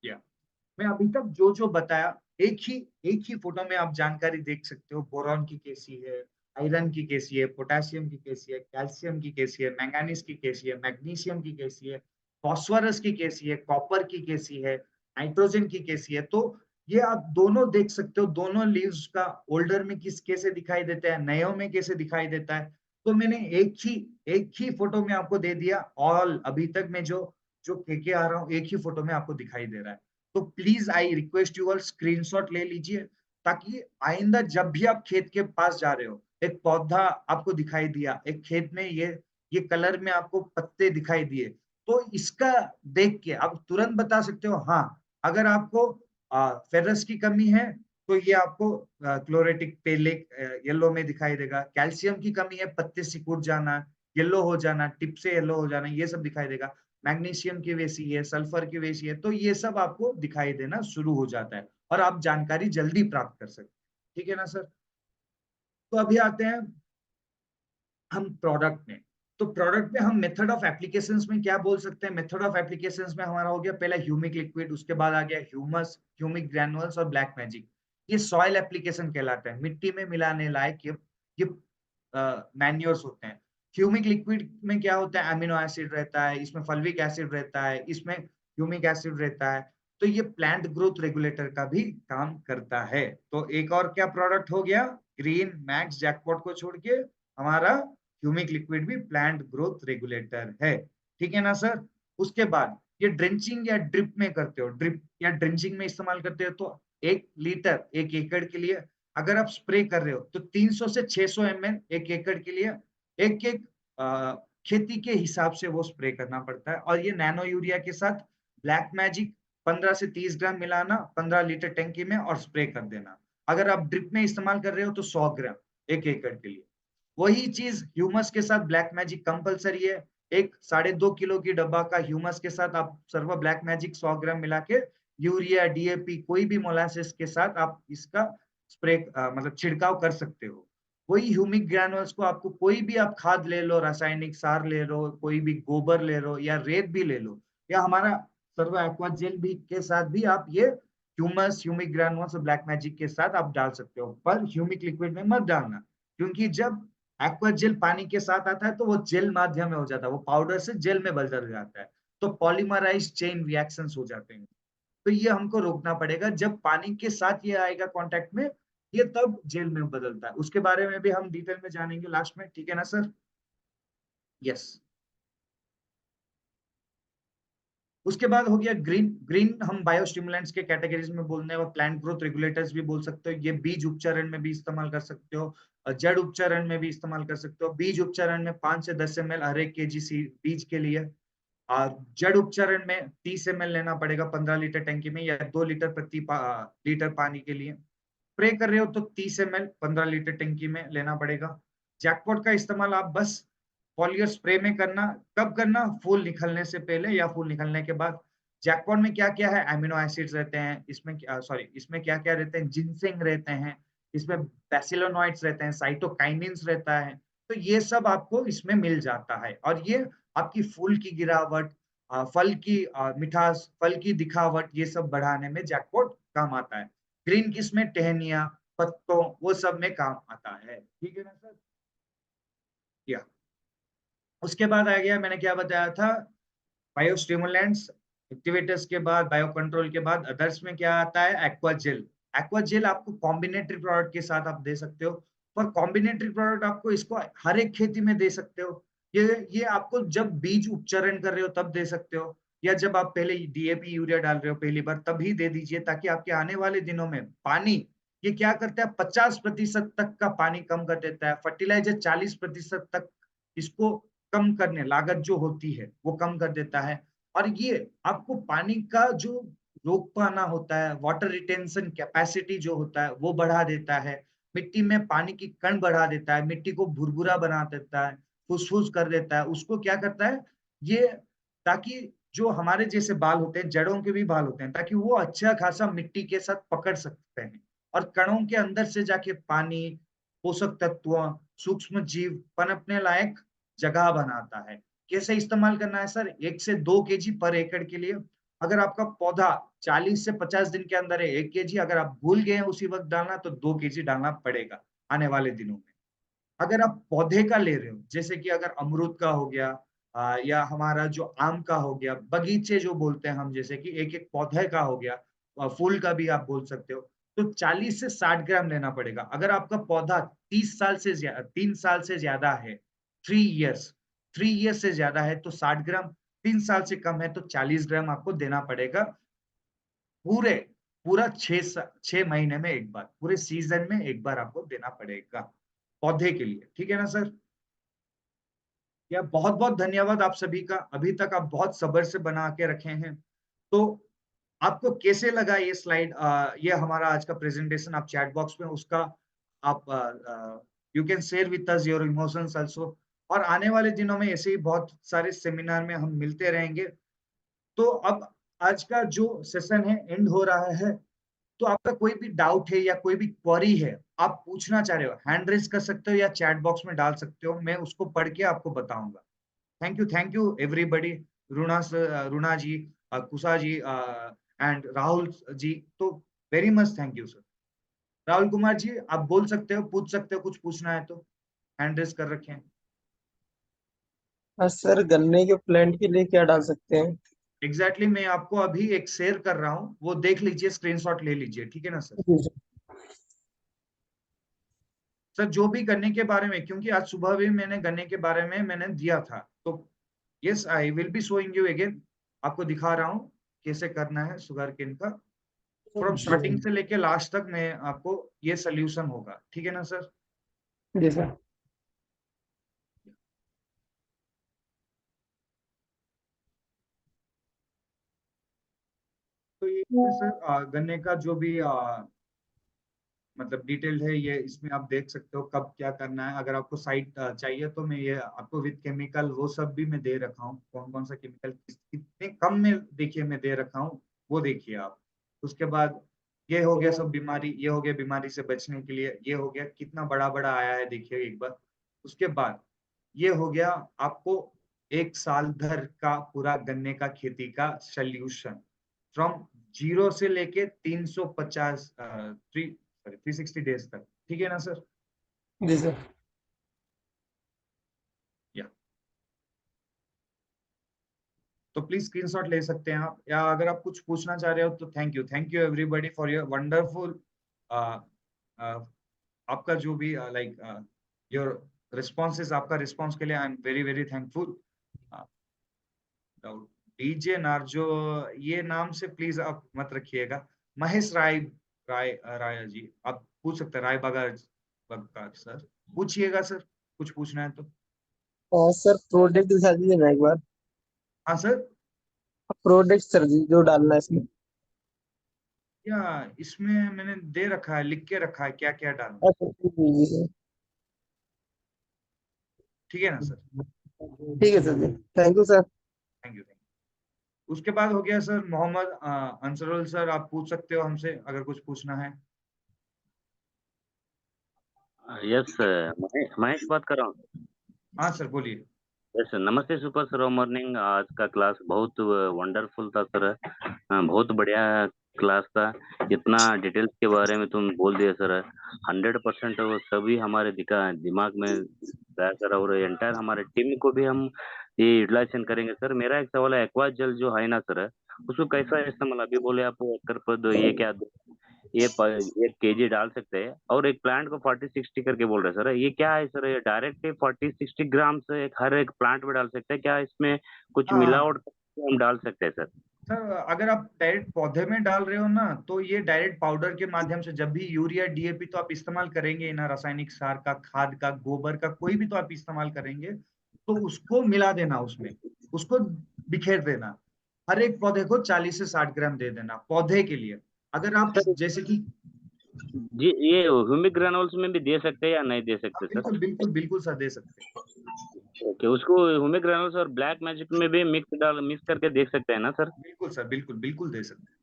या मैं अभी तक जो जो बताया, एक ही फोटो में आप जानकारी देख सकते हो। बोरॉन की कैसी है, आयरन की कैसी है, पोटेशियम की कैसी है, कैल्शियम की कैसी है, मैंगानीज की कैसी है, मैग्नीशियम की कैसी है, फास्फोरस की कैसी है, कॉपर की कैसी है, नाइट्रोजन की कैसी है। तो ये आप दोनों देख सकते हो, दोनों लीव्स का ओल्डर में किस कैसे दिखाई देता है, नयों में कैसे दिखाई देता है। तो मैंने एक ही फोटो में आपको दे दिया, ऑल अभी तक मैं जो जो के आ रहा हूँ, एक ही फोटो में आपको दिखाई दे रहा है। तो please I request you all screenshot ले लीजिए, ताकि आइंदा जब भी आप खेत के पास जा रहे हो, एक पौधा आपको दिखाई दिया, एक खेत में ये कलर में आपको पत्ते दिखाई दिए, तो इसका देख के आप तुरंत बता सकते हो, हाँ, अगर आपको फेरस की कमी है, तो ये आपको क्लोरेटिक पेलेक येलो में दिखाई देगा। कैल्शियम की कमी है, पत्ते सिकुड़ जाना, येलो हो जाना, टिप से येलो हो जाना, ये सब दिखाई देगा। मैग्नीशियम की वैसी है, सल्फर की वैसी है, तो ये सब आपको दिखाई देना शुरू हो जाता है और आप जानकारी जल्दी प्राप्त कर सकते हैं। ठीक है ना सर? तो अभी आते हैं हम प्रोडक्ट में। तो प्रोडक्ट में हम मेथड ऑफ एप्लीकेशंस में क्या बोल सकते हैं, मेथड ऑफ एप्लीकेशंस में हमारा हो गया पहला ह्यूमिक लिक्विड, उसके बाद आ गया ह्यूमस, ह्यूमिक ग्रैनुअल्स और ब्लैक मैजिक। ये सॉइल एप्लीकेशन कहलाता है, मिट्टी में मिलाने लायक ये मैन्योर्स होते हैं। ह्यूमिक लिक्विड में क्या होता है, अमीनो एसिड रहता है, इसमें फल्विक एसिड रहता है, इसमें ह्यूमिक एसिड रहता है। तो ये प्लांट ग्रोथ रेगुलेटर का भी काम करता है। तो एक और क्या प्रोडक्ट हो गया, ग्रीन मैक्स जैकपॉट को छोड़ के हमारा ह्यूमिक लिक्विड भी प्लांट ग्रोथ रेगुलेटर है। ठीक है ना सर? उसके बाद ये ड्रेंचिंग या ड्रिप में करते हो, ड्रिप या ड्रेंचिंग में इस्तेमाल करते हो, तो 1 लीटर 1 एकड़ के लिए अगर आप स्प्रे कर रहे हो, तो 300 से 600 ml 1 एकड़ के लिए एक एक खेती के हिसाब से वो स्प्रे करना पड़ता है। और ये नैनो यूरिया के साथ ब्लैक मैजिक 15 से 30 ग्राम मिलाना 15 लीटर टंकी में और स्प्रे कर देना। अगर आप ड्रिप में इस्तेमाल कर रहे हो तो 100 ग्राम 1 एकड़ के लिए। वही चीज ह्यूमस के साथ ब्लैक मैजिक कंपलसरी है। एक 2.5 किलो की डब्बा का ह्यूमस के साथ आप सर्व ब्लैक मैजिक 100 ग्राम मिला के यूरिया, डीएपी, कोई भी मोलासिस के साथ आप इसका स्प्रे मतलब छिड़काव कर सकते हो। वही ह्यूमिक ग्रैनुअल्स को आपको कोई भी आप खाद ले लो, रासायनिक सार ले लो, कोई भी गोबर ले लो या रेत भी ले लो, या हमारा सर्व एक्वा जेल भी के साथ भी आप ये ह्यूमस, ह्यूमिक ग्रैनुअल्स और ब्लैक मैजिक के साथ आप डाल सकते हो। पर ह्यूमिक लिक्विड में मत डालना, क्योंकि जब एक्वा जेल पानी के साथ आता है तो वो जेल माध्यम में हो जाता है, वो पाउडर से जेल में बदल जाता है, तो पॉलीमराइज चेन रिएक्शंस हो जाते हैं। तो ये हमको रोकना पड़ेगा, जब पानी के साथ ये आएगा कांटेक्ट में, ये तब जेल में बदलता है। उसके बारे में भी हम डिटेल में जानेंगे लास्ट में। ठीक है ना सर? यस। उसके बाद हो गया ग्रीन। ग्रीन हम बायोस्टिमुलेंट्स के कैटेगरीज में बोलने और प्लांट ग्रोथ रेगुलेटर्स भी बोल सकते हो। ये बीज उपचरण में भी इस्तेमाल कर सकते हो, जड़ उपचरण में भी इस्तेमाल कर सकते हो। बीज उपचरण में 5 से 10 ml हर एक केजी बीज के लिए, और जड़ उपचरण में 30 ml लेना पड़ेगा 15 लीटर टंकी में, या 2 लीटर प्रति लीटर पानी के लिए। स्प्रे कर रहे हो तो 30 ml 15 लीटर टंकी में लेना पड़ेगा। जैकपॉट का इस्तेमाल आप बस फॉलियर स्प्रे में करना, कब करना? फूल निकलने से पहले या फूल निकलने के बाद। जैकपॉट में क्या-क्या है? एमिनो एसिड्स रहते हैं, इसमें इसमें क्या-क्या रहते हैं? जिनसेंग रहते हैं, इसमें बैसिलोनॉइड्स रहते हैं, साइटोकाइनिन्स रहता है। तो ये सब आपको इसमें मिल जाता है और ये आपकी फूल की गिरावट, फल की मिठास, फल की दिखावट, ये सब बढ़ाने में जैकपॉट काम आता है। ग्रीन किस में? टहनियाँ, पत्तों, वो सब में काम आता है। ठीक है ना सर? या उसके बाद आ गया, मैंने क्या बताया था, बायोस्टिमुलेंट्स, एक्टिवेटर्स के बाद, बायो कंट्रोल के बाद अदर्स में क्या आता है? Aqua jail. एक्वा जेल आपको कॉम्बिनेटरी प्रोडक्ट के साथ आप दे सकते हो, पर कॉम्बिनेटरी प्रोडक्ट आपको इसको हर एक खेती में दे सकते हो। ये आपको जब बीज उपचरण कर रहे हो तब दे सकते हो, या जब आप पहले डीएपी यूरिया डाल रहे हो पहली बार तभी दे दीजिए, ताकि आपके आने वाले दिनों में पानी, ये क्या करता है, 50% तक का पानी कम कर देता है। फर्टिलाइजर 40% तक इसको कम करने, लागत जो होती है वो कम कर देता है। और ये आपको पानी का जो रोक पाना होता है, वाटर रिटेंशन कैपेसिटी जो होता है वो बढ़ा देता है। मिट्टी में पानी की कण बढ़ा देता है, मिट्टी को भुरभुरा बना देता है, फुसफुस कर देता है। उसको क्या करता है ये, ताकि जो हमारे जैसे बाल होते हैं, जड़ों के भी बाल होते हैं, ताकि वो अच्छा खासा मिट्टी के साथ पकड़ सकते हैं और कणों के अंदर से जाके पानी, पोषक तत्व, सूक्ष्म जीव पनपने लायक जगह बनाता है। कैसे इस्तेमाल करना है सर? 1 से 2 केजी पर एकड़ के लिए। अगर आपका पौधा 40 से 50 दिन के अंदर है 1 केजी, अगर आप भूल गए हैं उसी वक़्त डालना तो 2 केजी डालना पड़ेगा आने वाले दिनों में। अगर आप पौधे का ले रहे हो, जैसे कि अगर अमरूद का हो गया, या हमारा जो आम का हो गया, बगीचे जो बोलते हैं हम, जैसे कि एक-एक पौधे का हो गया, फूल का भी आप बोल सकते हो, तो 40 से 60 ग्राम लेना पड़ेगा। अगर आपका पौधा 3 साल से ज़्यादा है, 3 इयर्स 3 इयर्स से ज़्यादा है तो 60 ग्राम, 3 साल से कम है तो 40 ग्राम आपको देना पड़ेगा, पूरे पूरा 6 महीने में 1 बार, पूरे सीज़न में 1 बार आपको देना पड़ेगा, पौधे के लिए। ठीक है ना सर? या बहुत-बहुत धन्यवाद आप सभी का। अभी तक आप बहुत सब्र से बना के रखे हैं। तो आपको कैसे लगा ये स्लाइड, ये हमारा आज का प्रेज़ेंटेशन? आप चैट बॉक्स में उसका आप you can share with us your emotions also. और आने वाले दिनों में ऐसे ही बहुत सारे सेमिनार में हम मिलते रहेंगे। तो अब आज का जो सेशन है एंड हो रहा है। तो आपका कोई भी डाउट है या कोई भी क्वेरी है, आप पूछना चाह रहे हो, हैंड रेज़ कर सकते हो या चैट बॉक्स में डाल सकते हो। मैं उसको पढ़ के आपको बताऊँगा। Thank you everybody. Runa ji, Kusha ji, and Rahul ji, तो very much thank you sir. Rahul Kumar ji, आप बोल सकते हो, पूछ सकते हो, कुछ पूछना है तो, हैंड रेज़ कर रखे हैं। हाँ सर, गन्ने के प्लांट के लिए क्या डाल सकते हैं? एग्ज़ैक्टली मैं आपको अभी एक शेयर कर रहा हूँ, वो देख लीजिए, स्क्रीनशॉट ले लीजिए, ठीक है ना सर? जी सर। सर जो भी गन्ने के बारे में, क्योंकि आज सुबह भी मैंने गन्ने के बारे में मैंने दिया था, तो yes I will be showing you again. आपको दिखा रहा हूँ कैसे करना है शुगरकेन का। फ्रॉम जी स्टार्टिंग से लेके लास्ट तक मैं आपको, ये सॉल्यूशन होगा, ठीक है ना सर? जी सर। तो ये सर गन्ने का जो भी मतलब डिटेल्ड है, ये इसमें आप देख सकते हो कब क्या करना है। अगर आपको साइट चाहिए तो मैं ये आपको विद केमिकल वो सब भी मैं दे रखा हूँ, कौन कौन सा केमिकल कितने कम में देखिए मैं दे रखा हूँ, वो देखिए आप। उसके बाद ये हो गया सब बीमारी, ये हो गया बीमारी से बचने के लिए, ये हो गया कितना बड़ा बड़ा आया है देखिए एक बार। उसके बाद ये हो गया आपको 1 साल भर का पूरा गन्ने का खेती का सॉल्यूशन, फ्रॉम जीरो से लेके 350 360 डेज तक, ठीक है ना सर? जी सर। या तो प्लीज स्क्रीनशॉट ले सकते हैं आप, या अगर आप कुछ पूछना चाह रहे हो तो thank you everybody for your wonderful, आपका जो भी लाइक योर रिस्पॉन्सेज, आपका रिस्पॉन्स के लिए I am very very thankful. DJ Narzo, ये नाम से प्लीज आप मत रखिएगा। महेश राय जी, आप पूछ सकते हैं, राय बगार सर, पूछिएगा सर, कुछ पूछना है तो। और सर प्रोडक्ट दिखा दीजिए ना एक बार। हाँ सर। प्रोडक्ट सर जी जो डालना है इसमें। या इसमें मैंने दे रखा है, लिख के रखा है क्या क्या डालना है, अच्छा जी जी ठीक है ना सर? ठीक है sir ji, thank you sir. Thank you. उसके बाद हो गया सर मोहम्मद अंसरुल सर, आप पूछ सकते हो हमसे अगर कुछ पूछना है। यस, महेश बात कर रहा हूँ। हाँ सर बोलिए। यस, नमस्ते सुपर सर, मॉर्निंग। आज का क्लास बहुत वंडरफुल था सर। बहुत बढ़िया क्लास था। इतना डिटेल्स के बारे में तुम बोल दिए सर। 100% वो सभी हमारे दिमाग में गया सर, और एंटायर हमारे टीम को भी हम ये यूटिलाइजेशन करेंगे सर। मेरा एक सवाल है, एक्वा जेल जो है ना सर, उसको कैसा इस्तेमाल, अभी बोले आप एकर पर ये क्या, ये 1 केजी डाल सकते हैं, और एक प्लांट को 40-60 करके बोल रहे हैं सर, ये क्या है सर? ये डायरेक्ट 40-60 ग्राम से एक हर एक प्लांट में डाल सकते हैं क्या? इसमें कुछ हाँ मिलावट करके हम डाल सकते हैं सर? सर, अगर आप डायरेक्ट पौधे में डाल रहे हो ना, तो ये डायरेक्ट पाउडर के माध्यम से, जब भी यूरिया डीएपी तो आप इस्तेमाल करेंगे ही ना, रासायनिक सार का, खाद का, गोबर का, कोई भी तो आप इस्तेमाल करेंगे, तो उसको मिला देना उसमें, उसको बिखेर देना। हर एक पौधे को 40 से 60 ग्राम दे देना पौधे के लिए। अगर आप सर जैसे कि जी, ये ह्यूमिक ग्रेनुल्स में भी दे सकते हैं या नहीं दे हाँ, सकते सर? बिल्कुल बिल्कुल बिल्कुल सर, दे सकते हैं। ओके, उसको ह्यूमिक ग्रेनुल्स और ब्लैक मैजिक में भी मिक्स करके देख सकते हैं ना सर? बिल्कुल सर, बिल्कुल बिल्कुल दे सकते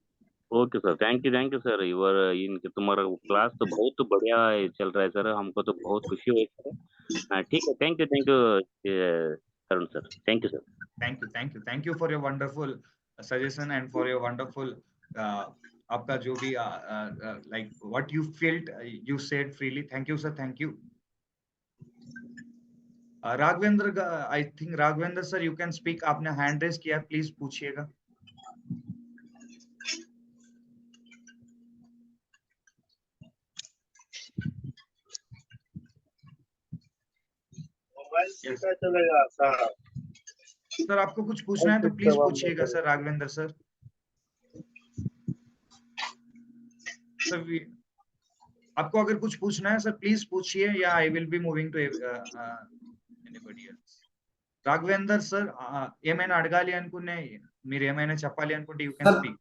okay sir, thank you sir. Your इनके तुम्हारा क्लास तो बहुत बढ़िया चल रहा है सर, हमको तो बहुत खुशी हुई सर। हाँ ठीक है, thank you Karun sir, thank you sir. हैं। Thank you for your wonderful suggestion and for your wonderful आपका जो भी like what you field, you said freely. Thank you sir, thank you. Raghavendra, I think Raghavendra sir you can speak, आपने hand raise किया, please पूछिएगा। Mobile से yes क्या चलेगा sir? Sir, आपको कुछ पूछना है तो प्लीज पूछिएगा सर, राघवेंद्र सर। सर आपको अगर कुछ पूछना है सर, प्लीज पूछिए, या I will be moving to anybody else. Raghavendra sir, ఏమైనా అడగాలి అనుకునే, మీరు ఏమైనా చెప్పాలి అనుకుంటే you can sir speak.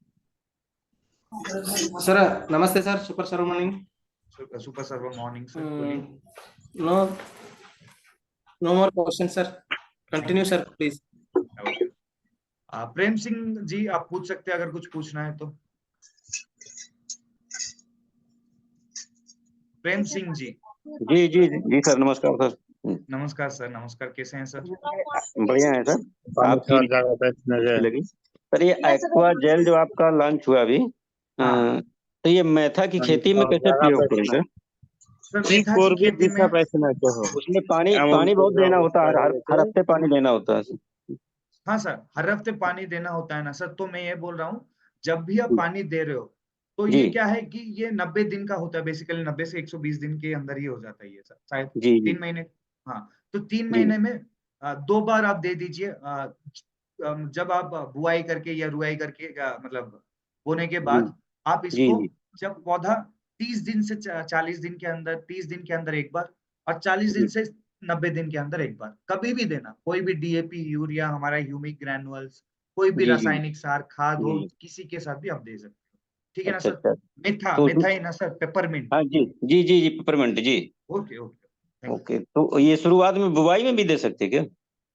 Sir नमस्ते sir, super sir morning. Super server morning sir, बोलिए। No no more question sir, thank continue you. Sir please. Okay, Prem Singh ji आप पूछ सकते हैं अगर कुछ पूछना है तो। प्रेम सिंह जी। जी जी जी सर, नमस्कार सर। नमस्कार सर, नमस्कार, कैसे हैं सर? बढ़िया है सर। पानी आपकी हर जगह बैठने अच्छी गए। लगी सर। ये एक्वा जेल जो आपका लॉन्च हुआ अभी, हाँ तो ये मेथा की खेती में कैसे जगह प्रयोग करें बैठना सर? सर, ती मेथा की कोर भी खेती में, दिशा बैठना तो हो। उसमें पानी एमन पानी बहुत देना होता है, हर हफ्ते को पानी देना होता है। हाँ सर, हर हफ्ते पानी देना होता है ना सर। तो मैं ये बोल रहा हूँ, जब भी आप पानी दे रहे हो, तो जी ये क्या है कि ये 90 दिन का होता है बेसिकली, 90 से 120 दिन के अंदर ही हो जाता है ये सर, शायद जी जी 3 महीने। हाँ, तो 3 महीने जी में 2 बार आप दे दीजिए। जब आप बुआई करके या रुआई करके, मतलब बोने के जी बाद, आप जी इसको, जी जब पौधा 30 दिन से 40 दिन के अंदर, 30 दिन के अंदर एक बार, और 40 दिन जी से 90 दिन के अंदर एक बार, कभी भी देना। कोई भी डीएपी, यूरिया, हमारा ह्यूमिक ग्रैनुअल्स, कोई भी जी जी रासायनिक सार, खाद हो, जी। किसी के साथ भी आप दे सकते हो। ठीक है ना अच्छा सर? अच्छा। मेथा, तो मेथा ही ना सर, पेपरमिंट। हाँ जी जी जी जी, पेपरमिंट जी। Okay okay, thank you. Okay, तो ये शुरुआत में बुवाई में भी दे सकते हैं क्या?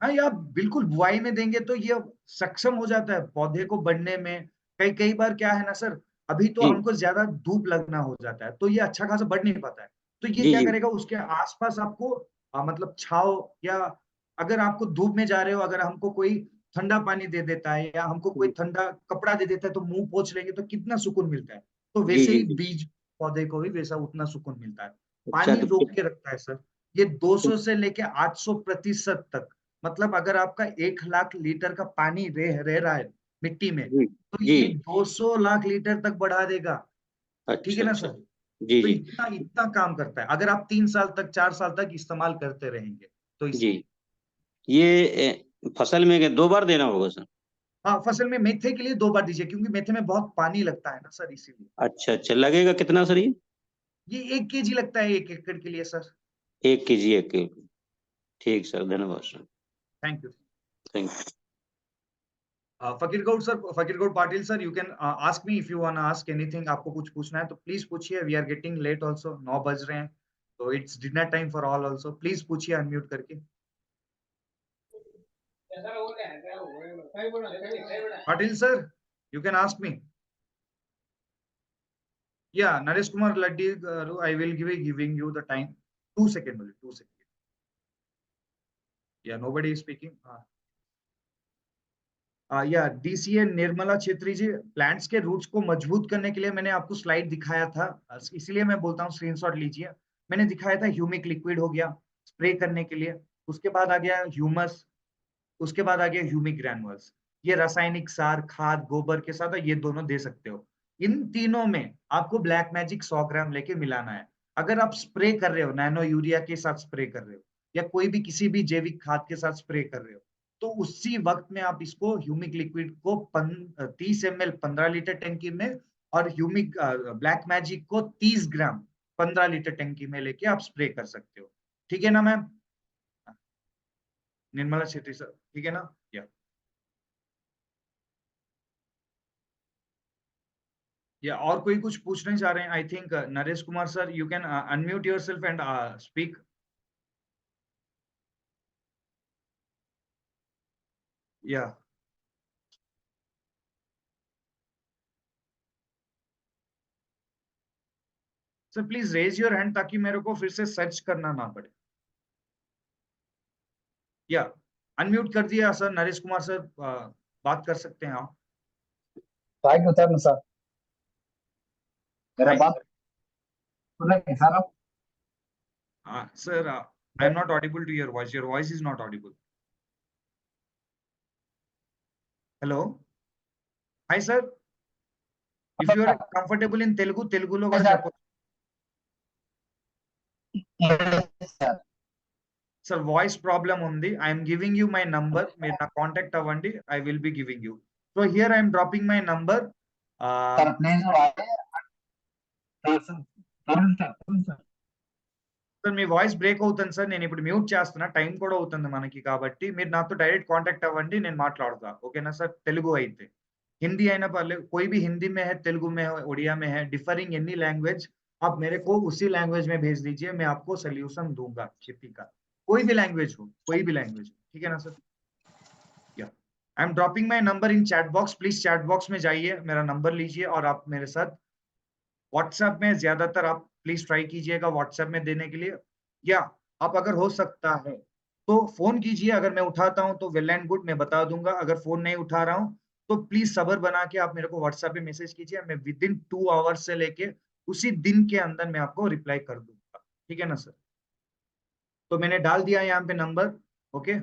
हाँ, ये आप बिल्कुल बुआई में देंगे तो ये सक्षम हो जाता है पौधे को बढ़ने में। कई कई बार क्या है ना सर, अभी तो जी हमको ज्यादा धूप लगना हो जाता है, तो ये अच्छा खासा बढ़ नहीं पाता है। तो ये जी क्या जी करेगा, उसके आसपास आपको मतलब छाव, या अगर आपको धूप में जा रहे हो, अगर हमको कोई ठंडा पानी दे देता है, या हमको कोई ठंडा कपड़ा दे देता है, तो मुंह पोंछ लेंगे तो कितना सुकून मिलता है। तो जी वैसे जी ही जी। बीज पौधे को भी वैसा उतना सुकून मिलता है। अच्छा पानी तो रोक के रखता है सर। ये 200 से लेके 800% तक, मतलब अगर आपका 1 लाख लीटर का पानी रह रहा है मिट्टी में, जी तो जी। ये 200 लाख लीटर तक बढ़ा देगा। ठीक है अच्छा ना अच्छा। सर? जी तो जी इतना इतना काम करता है, अगर आप 3 साल तक, 4 साल तक इस्तेमाल करते रहेंगे तो जी। इसलिए। ये फसल में 2 बार देना होगा सर? हाँ, फसल में मेथे के लिए 2 बार दीजिए, क्योंकि मेथे में बहुत पानी लगता है ना सर, इसीलिए। अच्छा अच्छा, लगेगा कितना सर ये? ये 1 केजी लगता है 1 एकड़ के लिए सर। 1 KG 1 KG. ठीक सर, धन्यवाद sir. Thank you. Thank you. Fakir Goud sir, Fakir Goud Patil sir, you can ask me if you want ask anything. आपको कुछ पूछना है तो प्लीज पूछिए। We are getting late also, 9 बज रहे हैं, तो it's dinner time for all also. Please पूछिए अनम्यूट करके। Patil sir, you can ask me. Yeah, Naresh Kumar Laddi, I will giving you the time. 2 seconds only, 2 seconds. Yeah, nobody is speaking. या DCA Nirmala Chhetri जी, plants के roots को मजबूत करने के लिए मैंने आपको स्लाइड दिखाया था, इसलिए मैं बोलता हूँ स्क्रीनशॉट लीजिए। मैंने दिखाया था ह्यूमिक लिक्विड हो गया स्प्रे करने के लिए, उसके बाद आ गया ह्यूमस, उसके बाद आ गया ह्यूमिक ग्रैनुअल्स। ये रासायनिक सार, खाद, गोबर के साथ ये दोनों दे सकते हो। इन तीनों में आपको ब्लैक मैजिक 100 ग्राम लेके मिलाना है। अगर आप स्प्रे कर रहे हो, नैनो यूरिया के साथ स्प्रे कर रहे हो या कोई भी किसी भी जैविक खाद के साथ स्प्रे कर रहे हो, तो उसी वक्त में आप इसको ह्यूमिक लिक्विड को 30 ml 15 लीटर टंकी में और ह्यूमिक ब्लैक मैजिक को 30 ग्राम 15 लीटर टंकी में लेके आप स्प्रे कर सकते हो। ठीक है ना मैम? निर्मला छेत्री सर, ठीक है ना? या और कोई कुछ पूछना चाह रहे हैं? I think Naresh Kumar sir, you can unmute yourself and speak. या sir please raise your hand ताकि मेरे को फिर से सर्च करना ना पड़े। या अनम्यूट कर दिया सर, नरेश कुमार सर बात कर सकते हैं आप। Thank you sir. मेरा Hi, बात सुन रहे हैं सर आप? sir, I am not audible to your voice. Your voice is not audible. Hello. Hi, sir. If you are comfortable in Telugu, Telugu lo kuda cheppochu. Sir, voice problem undi. I am giving you my number. Meer na contact avandi. I will be giving you. So here I am dropping my number. Sir please sir me voice break అవుతుంది sir, నేను ఇప్పుడు mute చేస్తున్నా, time కూడా అవుతుంది మనకి, కాబట్టి మీరు నాతో డైరెక్ట్ కాంటాక్ట్ అవ్వండి, నేను మాట్లాడతా, ఓకేనా సార్? తెలుగు అయితే, हिंदी है ना, पहले कोई भी हिंदी में है, तेलुगु में है, उड़िया में है, डिफरिंग एनी लैंग्वेज, आप मेरे को उसी लैंग्वेज में भेज दीजिए, मैं आपको सोल्यूशन दूंगा खेती का, कोई भी लैंग्वेज हो, कोई भी लैंग्वेज हो, ठीक है ना सर? या I am dropping my number in chat box, please chat box में जाइए, मेरा नंबर लीजिए और आप मेरे साथ व्हाट्सएप में ज्यादातर आप प्लीज ट्राई कीजिएगा व्हाट्सएप में देने के लिए, या आप अगर हो सकता है तो फोन कीजिए, अगर मैं उठाता हूं तो वेल एंड गुड, मैं बता दूंगा, अगर फोन नहीं उठा रहा हूं तो प्लीज सब्र बना के आप मेरे को व्हाट्सएप पे मैसेज कीजिए, मैं विद इन 2 आवर्स से लेके उसी दिन के अंदर मैं आपको रिप्लाई कर दूंगा, ठीक है ना सर? तो मैंने डाल दिया यहाँ पे number, okay,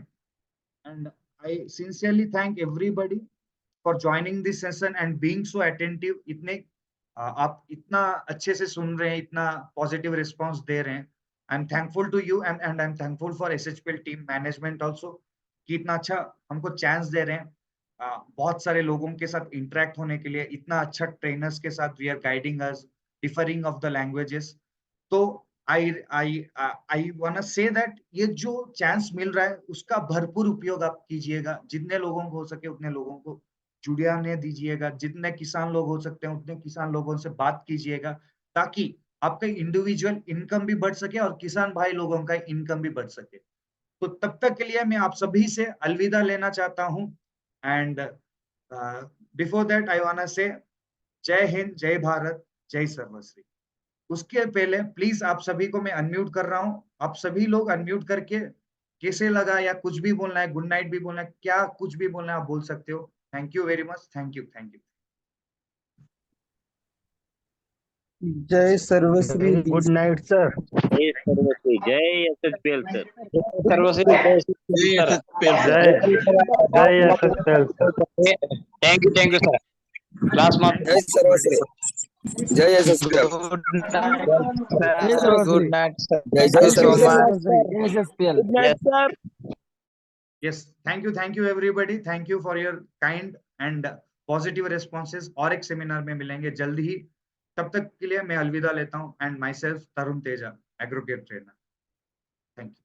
and I sincerely thank everybody for joining this session and being so attentive, इतने आप इतना अच्छे से सुन रहे हैं, इतना पॉजिटिव रिस्पांस दे रहे हैं, I am thankful to you and I am thankful for SHPL team management also कि इतना अच्छा हमको चांस दे रहे हैं, बहुत सारे लोगों के साथ इंटरेक्ट होने के लिए, इतना अच्छा ट्रेनर्स के साथ we are guiding us differing of the languages. तो आई वांट से दैट ये जो चांस मिल रहा है उसका भरपूर उपयोग आप कीजिएगा, जितने लोगों को हो सके उतने लोगों को जुड़ियाने दीजिएगा, जितने किसान लोग हो सकते हैं उतने किसान लोगों से बात कीजिएगा, ताकि आपका इंडिविजुअल इनकम भी बढ़ सके और किसान भाई लोगों का इनकम भी बढ़ सके। तो तब तक के लिए मैं आप सभी से अलविदा लेना चाहता हूं, and before that I want say जय हिंद, जय भारत, जय सर्वश्री। उसके पहले प्लीज आप सभी को मैं अनम्यूट कर रहा हूं, आप सभी लोग अनम्यूट करके कैसे लगा या कुछ भी बोलना है, गुड नाइट भी बोलना है, क्या कुछ भी बोलना है आप बोल सकते हो। Thank you very much, thank you, thank you. जय सर्वश्री। Good night sir. जय सर्वश्री, जय एसएचपीएल सर। सर्वश्री जय जय SSPL sir. Thank you sir. Class mark जय सर्वश्री, जय एसएसपीएल, गुड नाइट सर। जय जय सर्वश्री, Yes, thank you everybody, thank you for your kind and positive responses, और एक सेमिनार में मिलेंगे जल्द ही, तब तक के लिए मैं अलविदा लेता हूं, and myself Tarun Teja, एग्रोकेट ट्रेनर, थैंक यू।